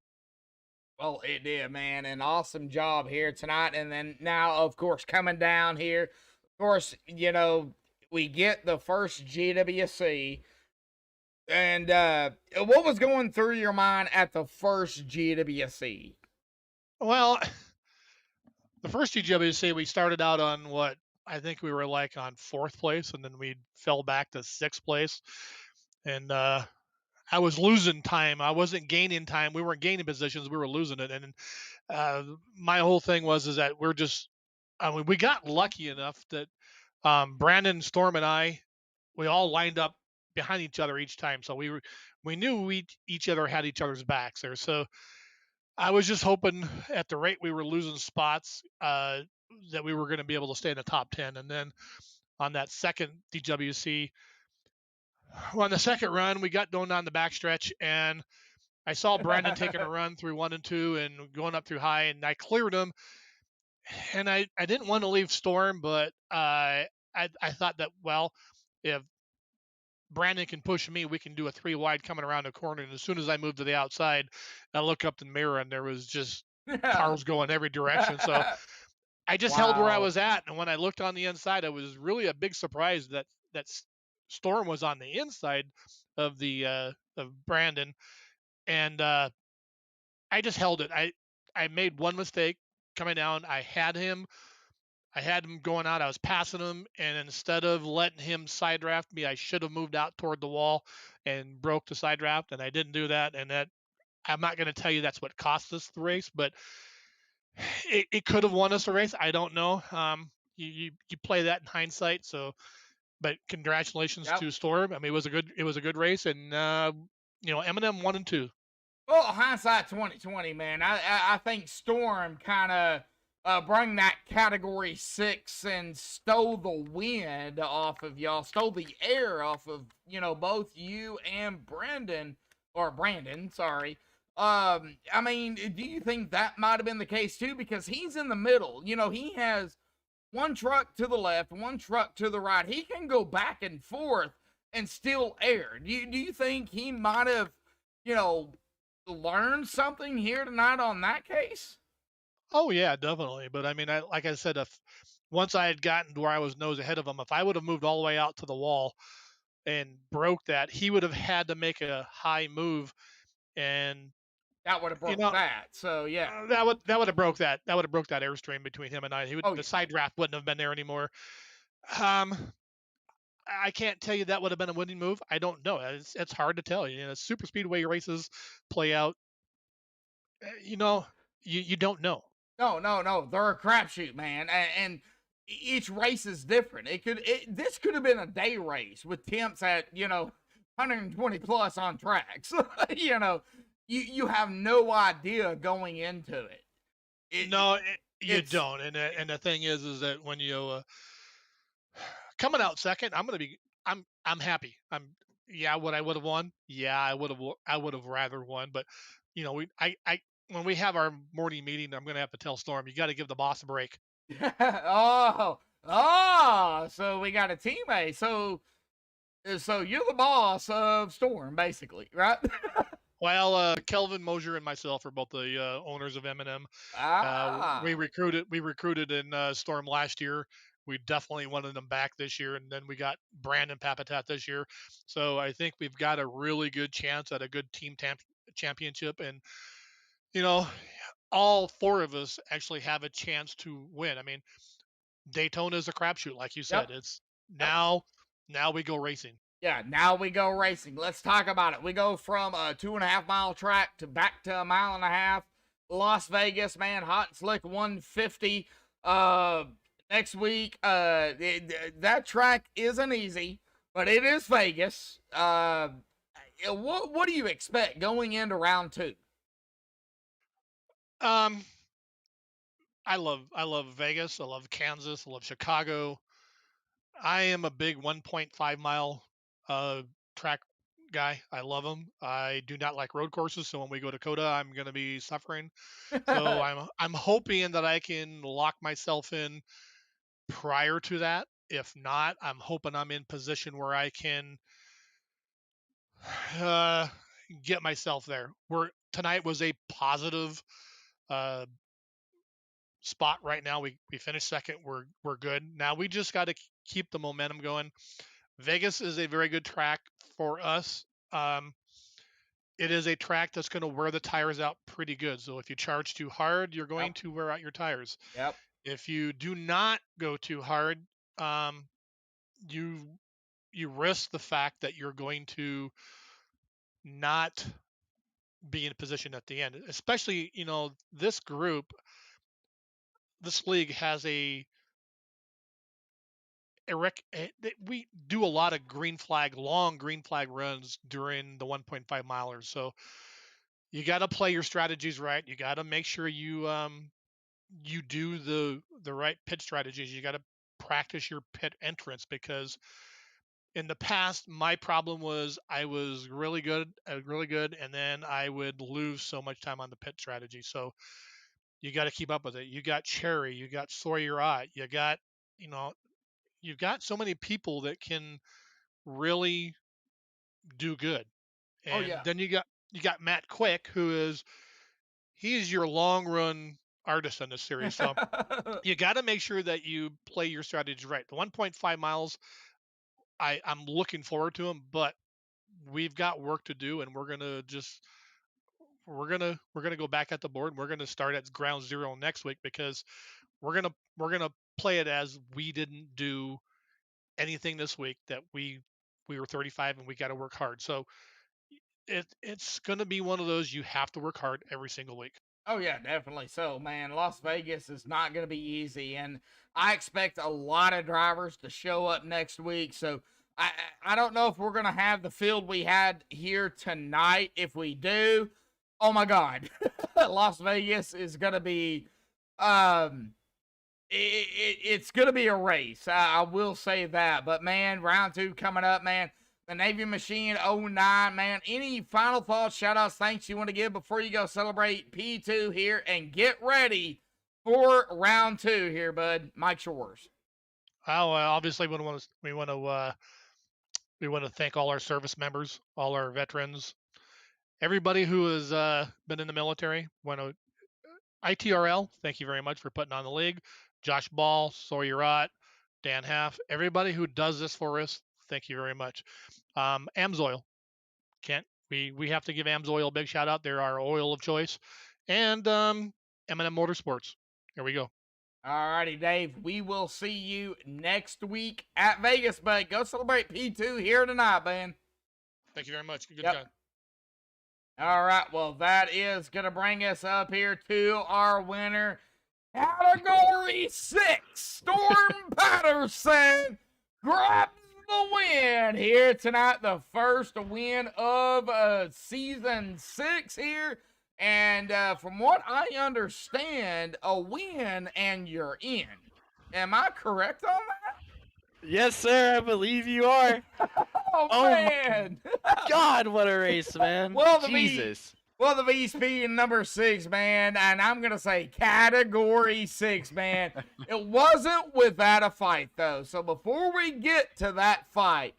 Well, it did, man. An awesome job here tonight. And then now, of course, coming down here, of course, we get the first GWC. And what was going through your mind at the first GWC? Well, the first GWC, we started out on what I think we were like on fourth place, and then we fell back to sixth place. And I was losing time. I wasn't gaining time. We weren't gaining positions. We were losing it. And my whole thing was that we got lucky enough that Brandon, Storm, and we all lined up behind each other each time. So we knew each other had each other's backs there. So I was just hoping at the rate we were losing spots that we were going to be able to stay in the top 10. And then on that second DWC, on the second run, we got going down the backstretch, and I saw Brandon taking a run through 1 and 2 and going up through high, and I cleared him. And I didn't want to leave Storm, but I thought that, well, if Brandon can push me, we can do a 3 wide coming around the corner. And as soon as I moved to the outside, I look up the mirror, and there was just cars going every direction. So I just held where I was at. And when I looked on the inside, I was really a big surprise that Storm was on the inside of of Brandon. And I just held it. I made one mistake coming down. I had him going out. I was passing him, and instead of letting him side draft me, I should have moved out toward the wall and broke the side draft, and I didn't do that. And that, I'm not going to tell you that's what cost us the race, but it could have won us a race. I don't know. You play that in hindsight. So, but congratulations to Storm. I mean, it was a good race, and Eminem 1 and 2. Well, hindsight 2020, man. I think Storm kind of brought that category 6 and stole the wind off of y'all, stole the air off of both you and Brandon, sorry. I mean, do you think that might have been the case too? Because he's in the middle. He has one truck to the left, one truck to the right. He can go back and forth and still air. Do you think he might have, learned something here tonight on that case? Oh yeah, definitely. But I mean, like I said, if once I had gotten to where I was nose ahead of him, if I would have moved all the way out to the wall and broke that, he would have had to make a high move, and that would have broke that. So yeah, that would have broke that. That would have broke that airstream between him and I. The side draft wouldn't have been there anymore. I can't tell you that would have been a winning move. I don't know. It's hard to tell. Super speedway races play out. You don't know. No. They're a crapshoot, man. And each race is different. This could have been a day race with temps at 120 plus on tracks. You have no idea going into it. You don't. And the thing is that when you coming out second, I'm happy. What I would have won. Yeah, I would have rather won. But when we have our morning meeting, I'm gonna have to tell Storm, you got to give the boss a break. So we got a teammate. So So you're the boss of Storm, basically, right? Well, Kelvin Mosier and myself are both the owners of M&M. We Ah, recruited in Storm last year. We definitely wanted them back this year, and then we got Brandon Papatat this year. So I think we've got a really good chance at a good championship, and you know, all four of us actually have a chance to win. I mean, Daytona is a crapshoot, like you said. yep, It's yep. now we go racing. Yeah, now we go racing. Let's talk about it. We go from a 2.5 mile track to back to 1.5 miles. Las Vegas, man, hot and slick 150. Next week, that track isn't easy, but it is Vegas. What do you expect going into round 2? Um, I love Vegas. I love Kansas. I love Chicago. I am a big 1.5 mile track guy. I love them. I do not like road courses, so when we go to Coda, I'm going to be suffering. So I'm hoping that I can lock myself in prior to that. If not, I'm hoping I'm in position where I can uh, get myself there. Tonight was a positive uh, spot right now. We finished second. We're good. Now we just got to keep the momentum going. Vegas is a very good track for us. Um, it is a track that's going to wear the tires out pretty good. So if you charge too hard, you're going Yep, to wear out your tires. yep. If you do not go too hard, um, you you risk the fact that you're going to not be in position at the end. Especially, this group, this league has we do a lot of long green flag runs during the 1.5 milers. So you got to play your strategies right. You got to make sure you do the right pit strategies. You got to practice your pit entrance, because in the past my problem was I was really good, and then I would lose so much time on the pit strategy. So you got to keep up with it. You got Cherry, you got Sawyer Ott, you know you've got so many people that can really do good. Oh And yeah. then you got Matt Quick, he's your long run artist in this series. So you got to make sure that you play your strategy right. The 1.5 miles, I'm looking forward to them, but we've got work to do, and we're gonna go back at the board. And we're gonna start at ground zero next week, because we're gonna play it as we didn't do anything this week, that we were 35 and we got to work hard. So it's going to be one of those, you have to work hard every single week. Oh yeah, definitely so, man. Las Vegas is not going to be easy, and I expect a lot of drivers to show up next week. So I don't know if we're going to have the field we had here tonight. If we do, oh my God, Las Vegas is going to be um. It's going to be a race. I will say that. But, man, round 2 coming up, man. The Navy Machine 09, man. Any final thoughts, shout-outs, thanks you want to give before you go celebrate P2 here and get ready for round 2 here, bud? Mike's yours. Well, obviously we want to thank all our service members, all our veterans, everybody who has been in the military. ITRL, thank you very much for putting on the league. Josh Ball, Sawyer Ott, Dan Half, everybody who does this for us, thank you very much. Amsoil, we have to give Amsoil a big shout out. They're our oil of choice. And M&M Motorsports. Here we go. All righty, Dave. We will see you next week at Vegas, but go celebrate P2 here tonight, man. Thank you very much. Good Yep. time. All right, well, that is going to bring us up here to our winner. Category 6, Storm Patterson grabs the win here tonight. The first win of season 6 here. And from what I understand, a win and you're in. Am I correct on that? Yes, sir. I believe you are. Oh, man. God, what a race, man. Well, Jesus. Well, the VSP in number 6, man, and I'm going to say category 6, man. It wasn't without a fight, though. So before we get to that fight,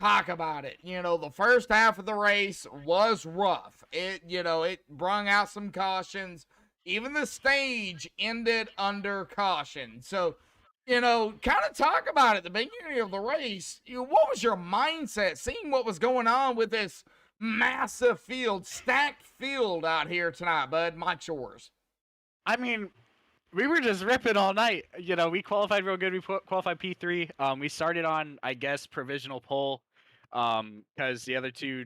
talk about it. The first half of the race was rough. It brung out some cautions. Even the stage ended under caution. So, kind of talk about it at the beginning of the race. What was your mindset seeing what was going on with this massive field, stacked field out here tonight, bud? Mike's yours. I mean, we were just ripping all night. We qualified real good. We qualified P3. We started on, I guess, provisional pole, because the other two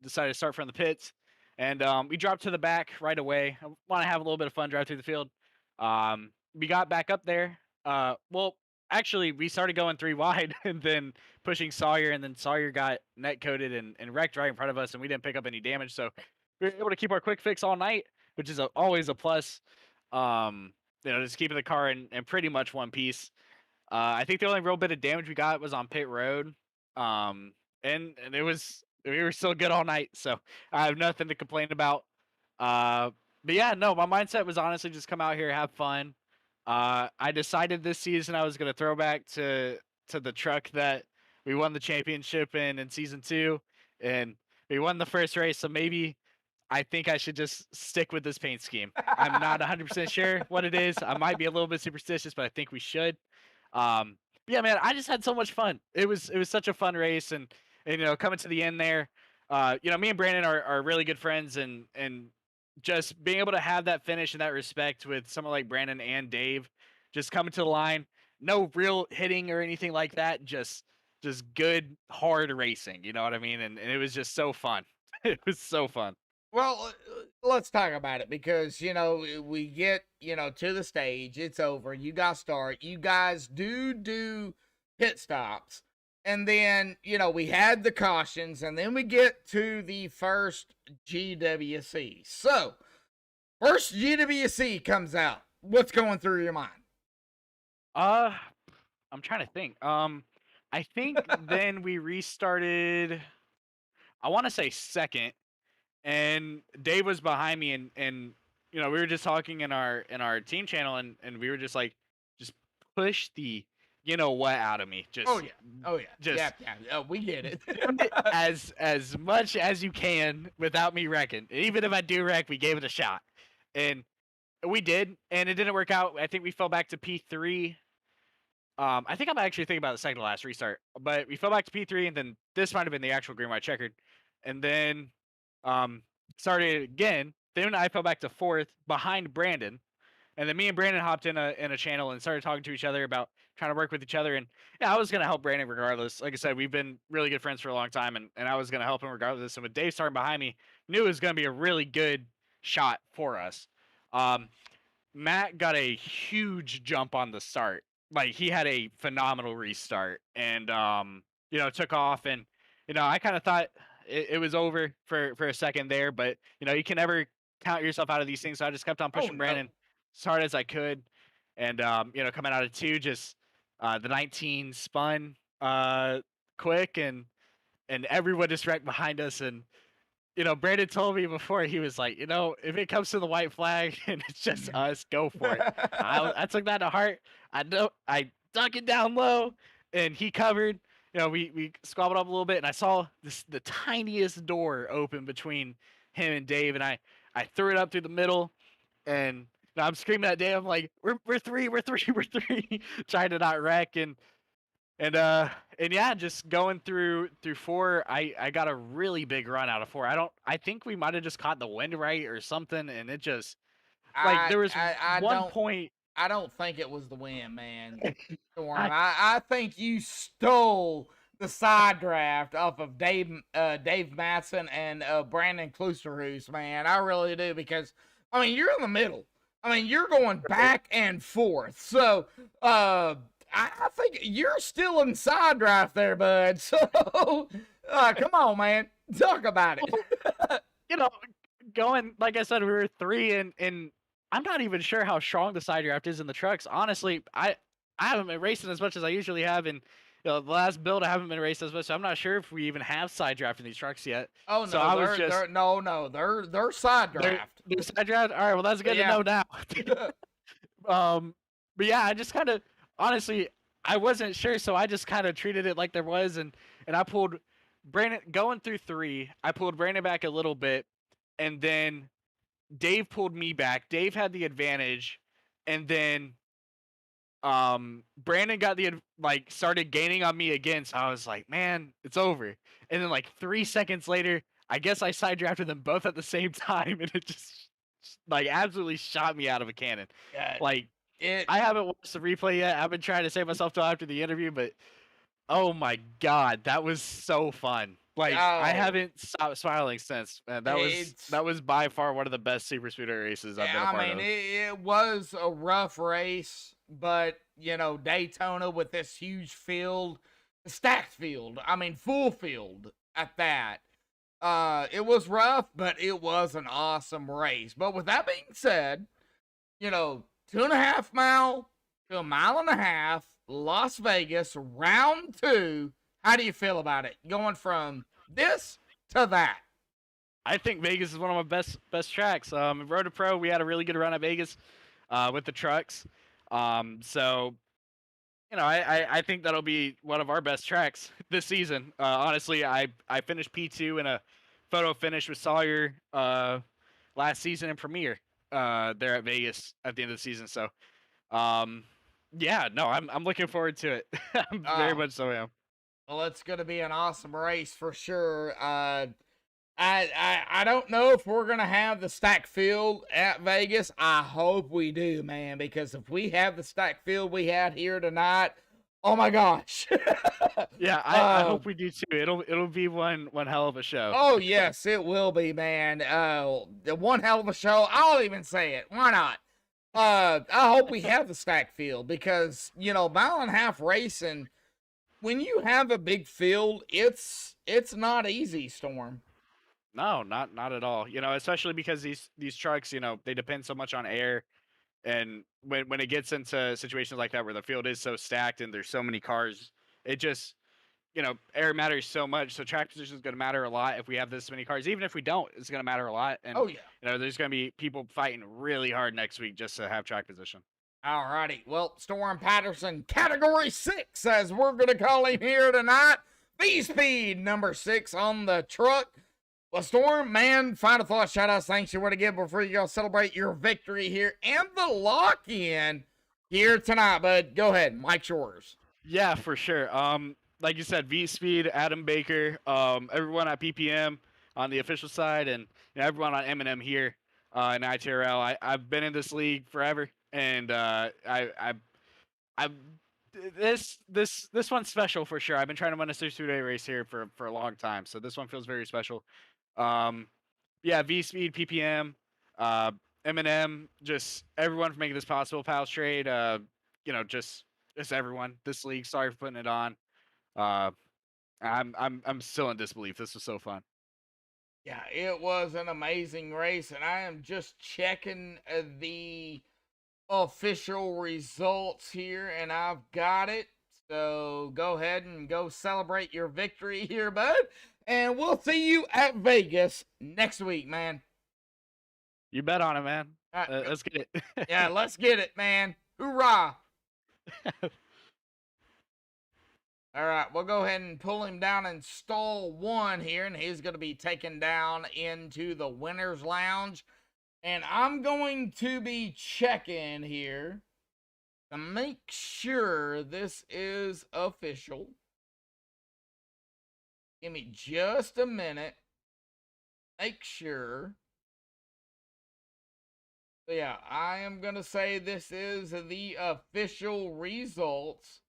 decided to start from the pits, and we dropped to the back right away. I want to have a little bit of fun, drive through the field. We got back up there. Well, actually, we started going 3 wide and then pushing Sawyer, and then Sawyer got net coated and wrecked right in front of us, and we didn't pick up any damage. So we were able to keep our quick fix all night, which is always a plus. Just keeping the car in pretty much one piece. I think the only real bit of damage we got was on pit road. And we were still good all night, so I have nothing to complain about. But yeah, no, my mindset was honestly just come out here, have fun. I decided this season I was gonna throw back to the truck that we won the championship in season 2, and we won the first race, so maybe I think I should just stick with this paint scheme. I'm not 100% sure what it is. I might be a little bit superstitious, but I think we should. But yeah, man, I just had so much fun. It was such a fun race, and coming to the end there, me and Brandon are really good friends, and just being able to have that finish and that respect with someone like Brandon and Dave, just coming to the line, no real hitting or anything like that, just good hard racing. You know what I mean? And it was just so fun. It was so fun. Well, let's talk about it because, we get, to the stage. It's over. You guys start. You guys do pit stops. And then, we had the cautions. And then we get to the first GWC. So, first GWC comes out. What's going through your mind? I'm trying to think. I think then we restarted, I want to say second. And Dave was behind me, and we were just talking in our team channel, and we were just like, just push the what out of me. Just oh yeah, just yeah. We get it. as much as you can without me wrecking. Even if I do wreck, we gave it a shot, and we did, and it didn't work out. I think we fell back to P3. I think I'm actually thinking about the second to last restart, but we fell back to P3, and then this might have been the actual green white checkered, and then started again. Then I fell back to 4th behind Brandon, and then me and Brandon hopped in a channel and started talking to each other about trying to work with each other. And yeah, I was gonna help Brandon regardless. Like I said, we've been really good friends for a long time, and I was gonna help him regardless. And with Dave starting behind me, knew it was gonna be a really good shot for us. Matt got a huge jump on the start. Like he had a phenomenal restart, and took off, and I kind of thought it was over for a second there, but you can never count yourself out of these things. So I just kept on pushing Brandon as hard as I could, and coming out of 2, just the 19 spun quick, and everyone just wrecked behind us. And Brandon told me before, he was like, if it comes to the white flag and it's just us, go for it. I took that to heart. I duck it down low, and he covered. We squabbled up a little bit, and I saw the tiniest door open between him and Dave, and I threw it up through the middle, and I'm screaming at Dave. I'm like, we're 3, trying to not wreck, and yeah, just going through 4. I got a really big run out of 4. I think we might have just caught the wind right or something, and it just there was one point. I don't think it was the wind, man. Storm. I think you stole the side draft off of Dave Matson and Brandon Klusterhoos, man. I really do, because you're in the middle. You're going back and forth. So I think you're still in side draft there, bud. So come on, man. Talk about it. Going, like I said, we were 3, and I'm not even sure how strong the side draft is in the trucks. Honestly, I haven't been racing as much as I usually have, and the last build I haven't been racing as much. So I'm not sure if we even have side draft in these trucks yet. Oh no, so I was just they're side draft. They're side draft. All right, well that's good to know now. But yeah, I just kind of honestly I wasn't sure, so I just kind of treated it like there was, and I pulled Brandon going through 3, I pulled Brandon back a little bit, and then Dave pulled me back. Dave had the advantage, and then Brandon got started gaining on me again. So I was like, man, it's over. And then like 3 seconds later, I guess I side drafted them both at the same time, and it just like absolutely shot me out of a cannon. Yeah, Like it. I haven't watched the replay yet. I've been trying to save myself till after the interview, but oh my god, that was so fun. Like I Oh, haven't stopped smiling since. Man, it's. that was by far one of the best super speedway races I've been a I part mean, of. it was a rough race, but Daytona with this huge field, stacked field. I mean, full field at that. It was rough, but it was an awesome race. But with that being said, 2.5 mile to 1.5 mile, Las Vegas, round 2. How do you feel about it? Going from this to that. I think Vegas is one of my best tracks. Road to Pro, we had a really good run at Vegas with the trucks. So I think that'll be one of our best tracks this season. Honestly, I finished P2 in a photo finish with Sawyer last season in Premiere there at Vegas at the end of the season. So yeah, no, I'm looking forward to it. I'm very much so am. Well, it's going to be an awesome race for sure. I don't know if we're gonna have the stack field at Vegas. I hope we do, man, because if we have the stack field we had here tonight, oh my gosh. Yeah, I hope we do too. It'll be one hell of a show. Oh yes, it will be, man. The one hell of a show. I'll even say it. Why not? I hope we have the stack field because 1.5 mile racing. When you have a big field, it's not easy, Storm. No, not at all. Especially because these trucks, they depend so much on air, and when it gets into situations like that where the field is so stacked and there's so many cars, it just air matters so much. So track position is going to matter a lot if we have this many cars. Even if we don't, it's going to matter a lot. And Oh yeah. there's going to be people fighting really hard next week just to have track position. Alrighty. Well, Storm Patterson, category 6, as we're going to call him here tonight. V-Speed, number 6 on the truck. Well, Storm, man, final thoughts, shout-outs, thanks you want to give before you go celebrate your victory here and the lock-in here tonight, bud. Go ahead. Mike's yours. Yeah, for sure. Like you said, V-Speed, Adam Baker, everyone at PPM on the official side, and everyone on M&M here in ITRL. I've been in this league forever, and this one's special for sure. I've been trying to win a Super Speedway race here for a long time, so this one feels very special. Yeah, V-Speed, PPM, M&M, just everyone for making this possible. Pals Trade, just everyone. This league, sorry for putting it on. I'm still in disbelief. This was so fun. Yeah, it was an amazing race, and I am just checking the official results here, and I've got it. So go ahead and go celebrate your victory here, bud. And we'll see you at Vegas next week, man. You bet on it, man. Right. Let's get it. Yeah, let's get it, man. Hoorah. All right, we'll go ahead and pull him down in stall 1 here, and he's going to be taken down into the winner's lounge. And I'm going to be checking here to make sure this is official. Give me just a minute. Make sure. So yeah, I am going to say this is the official results.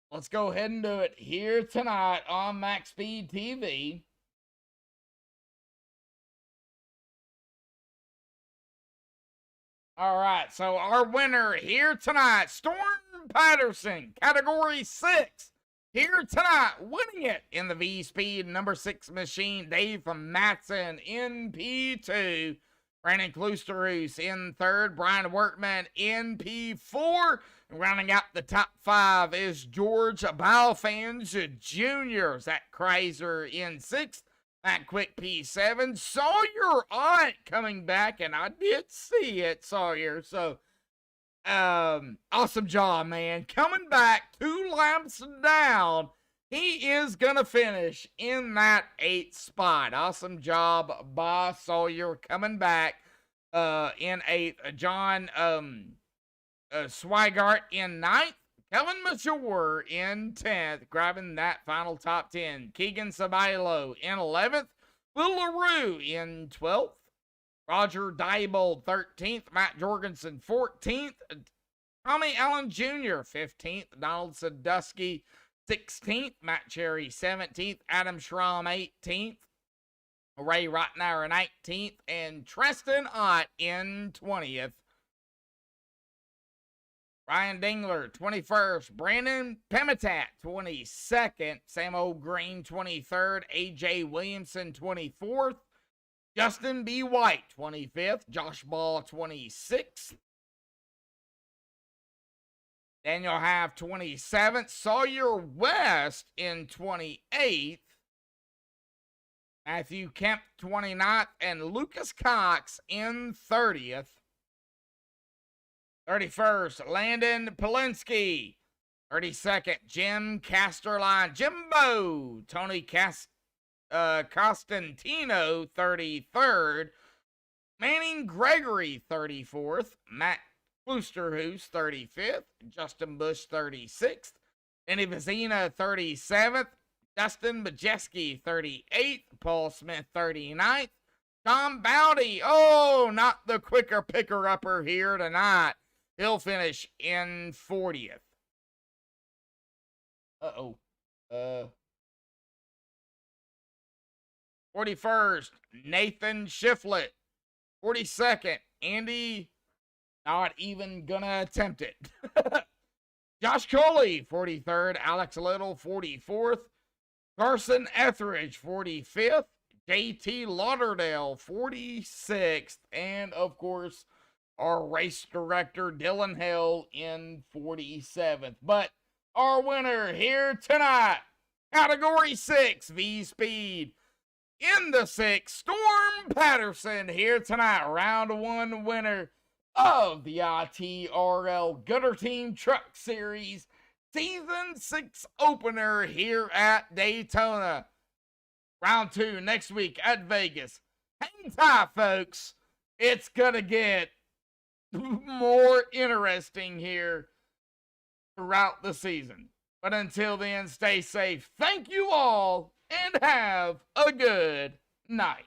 Let's go ahead and do it here tonight on Max Speed TV. All right, so our winner here tonight, Storm Patterson, category 6. Here tonight, winning it in the V-Speed number 6 machine, Dave Matson in P2. Brandon Klusterus in 3rd. Brian Workman in P4. And rounding out the top 5 is George Balfans Jr. Zach Kreiser in 6th. Matt Quick P7. Sawyer Aunt coming back, and I did see it, Sawyer. So, awesome job, man. Coming back 2 laps down He is going to finish in that 8th spot. Awesome job, Boss Sawyer, coming back in 8th. John Swigart in 9th. Kevin Major in 10th, grabbing that final top 10. Keegan Sabilo in 11th. Will LaRue in 12th. Roger Diebold 13th. Matt Jorgensen 14th. Tommy Allen Jr. 15th. Donald Sadusky 16th. Matt Cherry 17th. Adam Schramm 18th. Ray Rottenauer 19th. And Tristan Ott in 20th. Ryan Dingler, 21st. Brandon Pemitat, 22nd. Sam O'Green, 23rd. A.J. Williamson, 24th. Justin B. White, 25th. Josh Ball, 26th. Daniel Half, 27th. Sawyer West in 28th. Matthew Kemp, 29th. And Lucas Cox in 30th. 31st, Landon Polinsky. 32nd, Jim Casterline. Jimbo. Tony Costantino, 33rd. Manning Gregory, 34th. Matt Klusterhoos, 35th. Justin Bush, 36th. Danny Vizina, 37th. Dustin Majeski, 38th. Paul Smith, 39th. Tom Bowdy. Oh, not the quicker picker-upper here tonight. He'll finish in 40th. 41st, Nathan Shiflett. 42nd, Andy, not even gonna attempt it. Josh Coley, 43rd. Alex Little, 44th. Carson Etheridge, 45th. JT Lauderdale, 46th. And, of course, our race director, Dylan Hill, in 47th. But our winner here tonight, Category 6, V-Speed. In the 6, Storm Patterson here tonight. Round 1 winner of the ITRL Gutter Team Truck Series Season 6 opener here at Daytona. Round 2 next week at Vegas. Hang tight, folks. It's going to get more interesting here throughout the season. But until then, stay safe. Thank you all and have a good night.